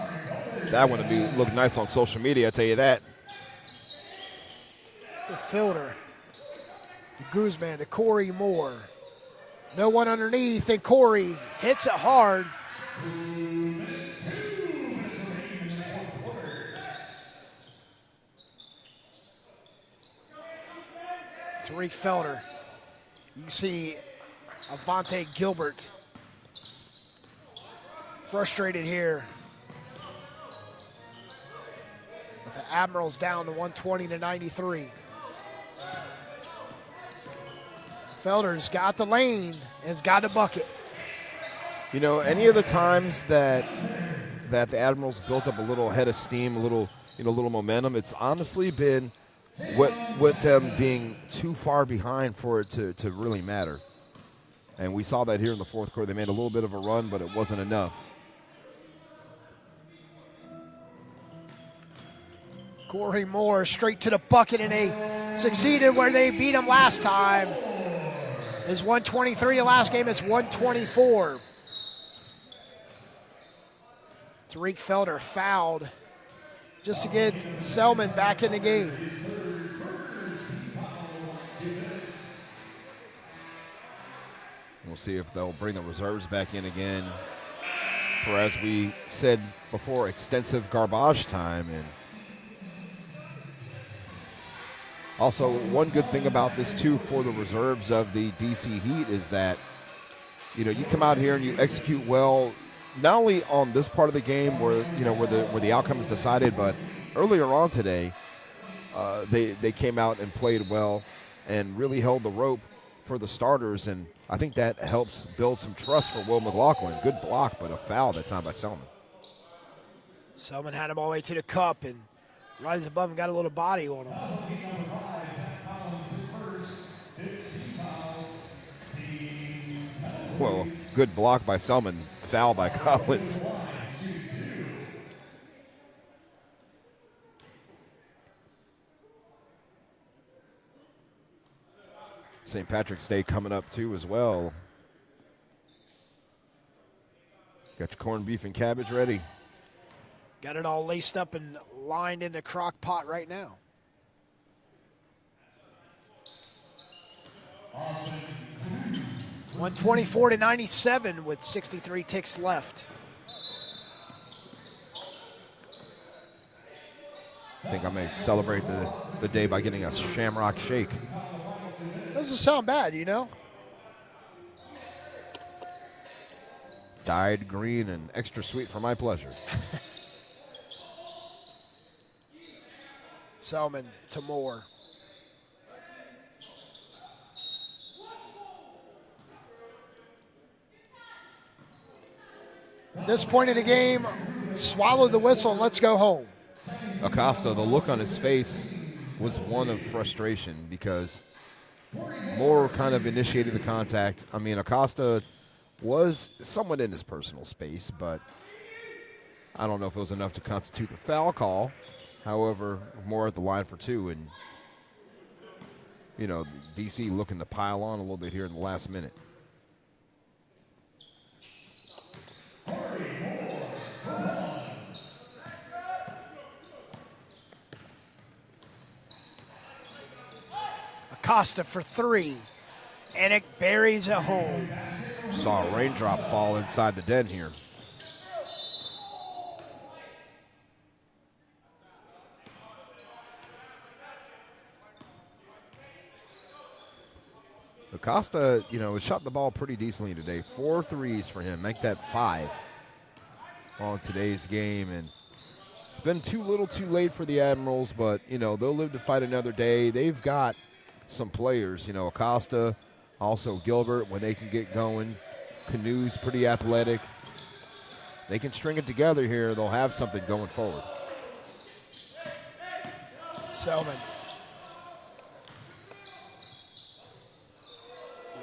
That one would look nice on social media, I tell you that. The fielder, De Guzman, to Corey Moore. No one underneath, and Corey hits it hard. Tariq Felder. You can see Avante Gilbert frustrated here. With the Admirals down to 120-93. Felder's got the lane, has got a bucket. You know, any of the times that the Admirals built up a little head of steam, a little momentum, it's honestly been with them being too far behind for it to really matter. And we saw that here in the fourth quarter. They made a little bit of a run, but it wasn't enough. Corey Moore straight to the bucket, and they succeeded where they beat them last time. It's 123. The last game it's 124. Tariq Felder fouled just to get Selman back in the game. We'll see if they'll bring the reserves back in again for, as we said before, extensive garbage time. And also, one good thing about this too for the reserves of the DC Heat is that, you know, you come out here and you execute well, not only on this part of the game where the outcome is decided, but earlier on today, they came out and played well and really held the rope for the starters, and I think that helps build some trust for Will McLaughlin. Good block, but a foul that time by Selman. Selman had him all the way to the cup, and rises above and got a little body on him. Well, good block by Selman, foul by Collins. St. Patrick's Day coming up too as well. Got your corned beef and cabbage ready. Got it all laced up and lined in the crock pot right now. $124-97 with 63 ticks left. I think I may celebrate the day by getting a Shamrock Shake. Doesn't sound bad, you know. Dyed green and extra sweet for my pleasure. Selman to Moore. At this point in the game, swallow the whistle and let's go home. Acosta, the look on his face was one of frustration because Moore kind of initiated the contact. I mean, Acosta was somewhat in his personal space, but I don't know if it was enough to constitute the foul call. However, Moore at the line for two, and, you know, DC looking to pile on a little bit here in the last minute. Acosta for three, and it buries it home. Saw a raindrop fall inside the den here. Acosta, you know, shot the ball pretty decently today. 4 threes for him. Make that 5 on today's game. And it's been too little too late for the Admirals, but, you know, they'll live to fight another day. They've got some players, you know, Acosta, also Gilbert, when they can get going. Canoe's pretty athletic. They can string it together here. They'll have something going forward. Selman.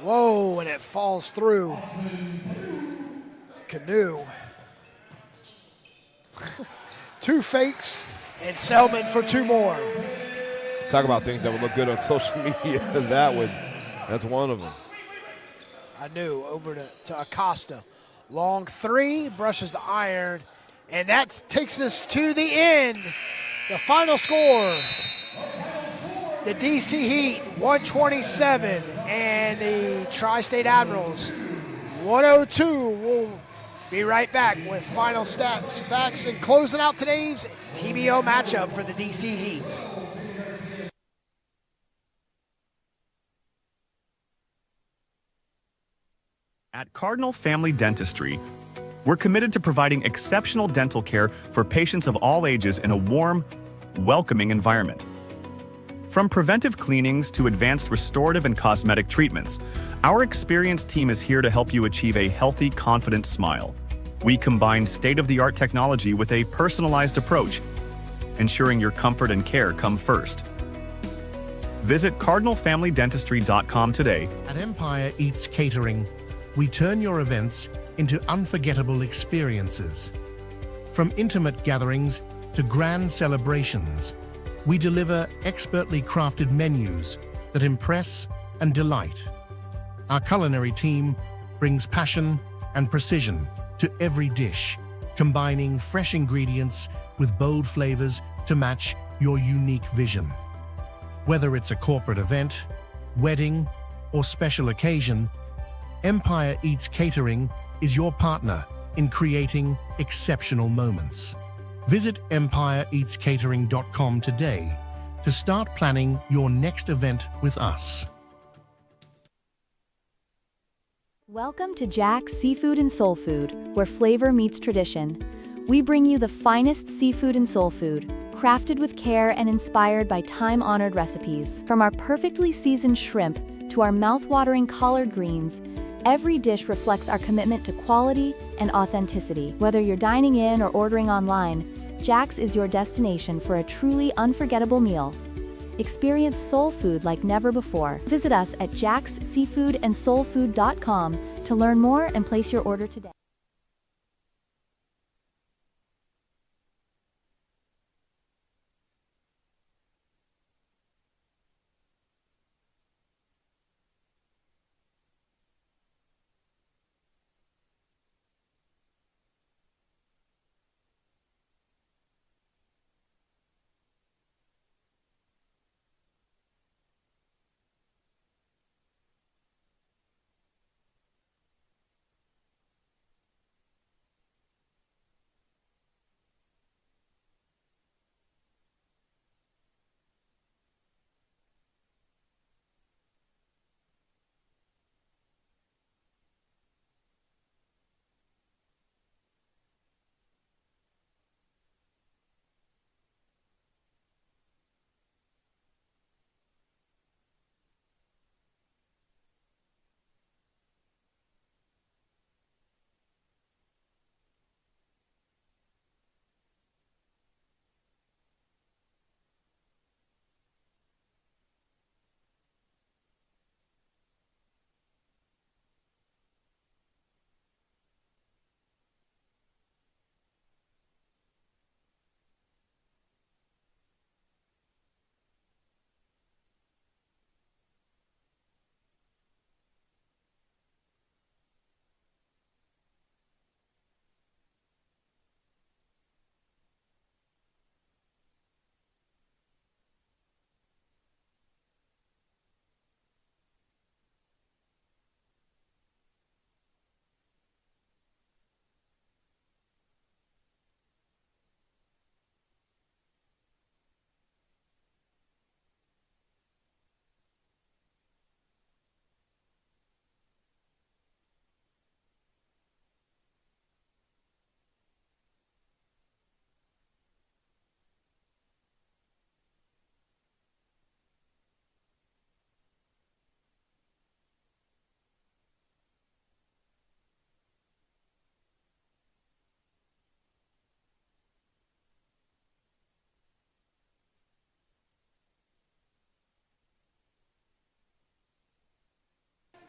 Whoa, and it falls through. Canoe. 2 fakes, and Selman for 2 more. Talk about things that would look good on social media. That's one of them. I knew, over to Acosta. Long 3, brushes the iron, and that takes us to the end. The final score The DC Heat 127 and the Tri-State Admirals 102. We'll be right back with final stats, facts, and closing out today's TBO matchup for the DC Heat. At Cardinal Family Dentistry, we're committed to providing exceptional dental care for patients of all ages in a warm, welcoming environment. From preventive cleanings to advanced restorative and cosmetic treatments, our experienced team is here to help you achieve a healthy, confident smile. We combine state-of-the-art technology with a personalized approach, ensuring your comfort and care come first. Visit cardinalfamilydentistry.com today. At Empire Eats Catering, we turn your events into unforgettable experiences. From intimate gatherings to grand celebrations, we deliver expertly crafted menus that impress and delight. Our culinary team brings passion and precision to every dish, combining fresh ingredients with bold flavors to match your unique vision. Whether it's a corporate event, wedding, or special occasion, Empire Eats Catering is your partner in creating exceptional moments. Visit EmpireEatsCatering.com today to start planning your next event with us. Welcome to Jack's Seafood and Soul Food, where flavor meets tradition. We bring you the finest seafood and soul food, crafted with care and inspired by time-honored recipes. From our perfectly seasoned shrimp to our mouth-watering collard greens, every dish reflects our commitment to quality and authenticity. Whether you're dining in or ordering online, Jack's is your destination for a truly unforgettable meal. Experience soul food like never before. Visit us at jacksseafoodandsoulfood.com to learn more and place your order today.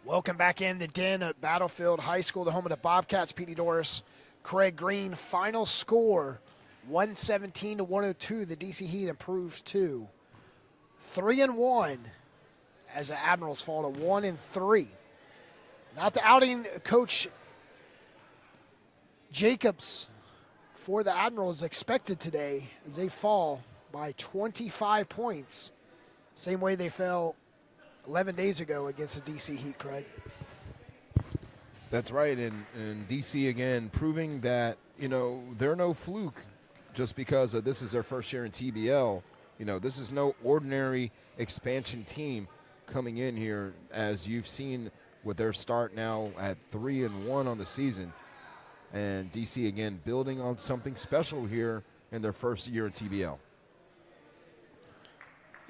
Welcome back in the den at Battlefield High School, the home of the Bobcats. Petey Doris, Craig Green. Final score, 117-102. The DC Heat improves to 3-1 as the Admirals fall to 1-3. Not the outing Coach Jacobs for the Admirals expected today as they fall by 25 points, Same way they fell 11 days ago against the DC Heat, Craig. That's right, and DC again proving that, they're no fluke just because this is their first year in TBL. This is no ordinary expansion team coming in here, as you've seen with their start now at 3-1 on the season. And DC again building on something special here in their first year in TBL.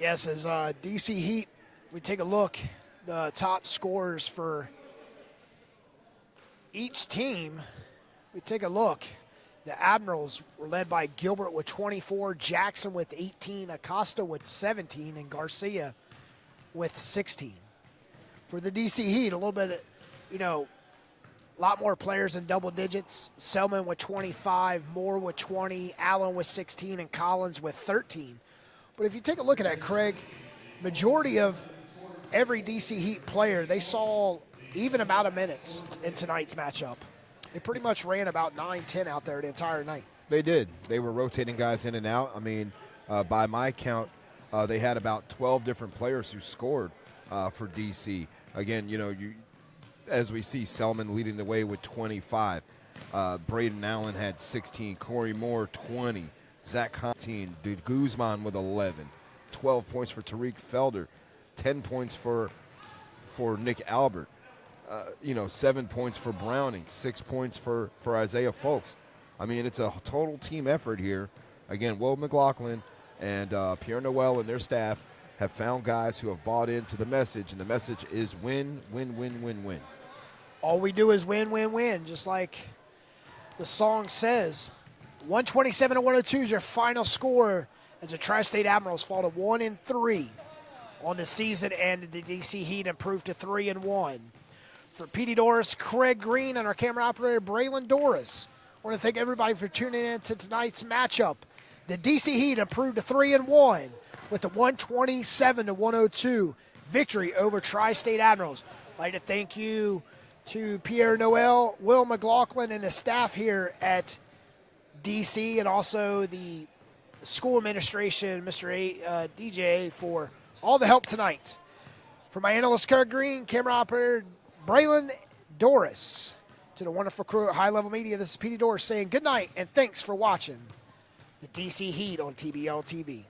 Yes, as DC Heat, if we take a look, the top scorers for each team, we take a look. The Admirals were led by Gilbert with 24, Jackson with 18, Acosta with 17, and Garcia with 16. For the DC Heat, a little bit, a lot more players in double digits. Selman with 25, Moore with 20, Allen with 16, and Collins with 13. But if you take a look at that, Craig, majority of every DC Heat player, they saw even amount of minutes in tonight's matchup. They pretty much ran about 9-10 out there the entire night. They did. They were rotating guys in and out. I mean, by my count, they had about 12 different players who scored for DC. Again, as we see, Selman leading the way with 25. Braden Allen had 16. Corey Moore, 20. Zach Constantine, Dude Guzman with 11. 12 points for Tariq Felder. 10 points for Nick Albert. 7 points for Browning, 6 points for Isaiah Folks. I mean, it's a total team effort here. Again, Will McLaughlin and Pierre Noel and their staff have found guys who have bought into the message, and the message is win, win, win, win, win. All we do is win, win, win, just like the song says. 127-102 is your final score as the Tri-State Admirals fall to 1-3 on the season, and the DC Heat improved to 3-1. For Petey Doris, Craig Green, and our camera operator, Braylon Doris, I want to thank everybody for tuning in to tonight's matchup. The DC Heat improved to 3-1 with the 127-102 victory over Tri-State Admirals. I'd like to thank you to Pierre Noel, Will McLaughlin, and the staff here at DC, and also the school administration, Mr. DJ, for all the help tonight. For my analyst, Craig Green, camera operator, Braylon Doris, to the wonderful crew at High Level Media, this is Petey Doris saying good night and thanks for watching the DC Heat on TBL TV.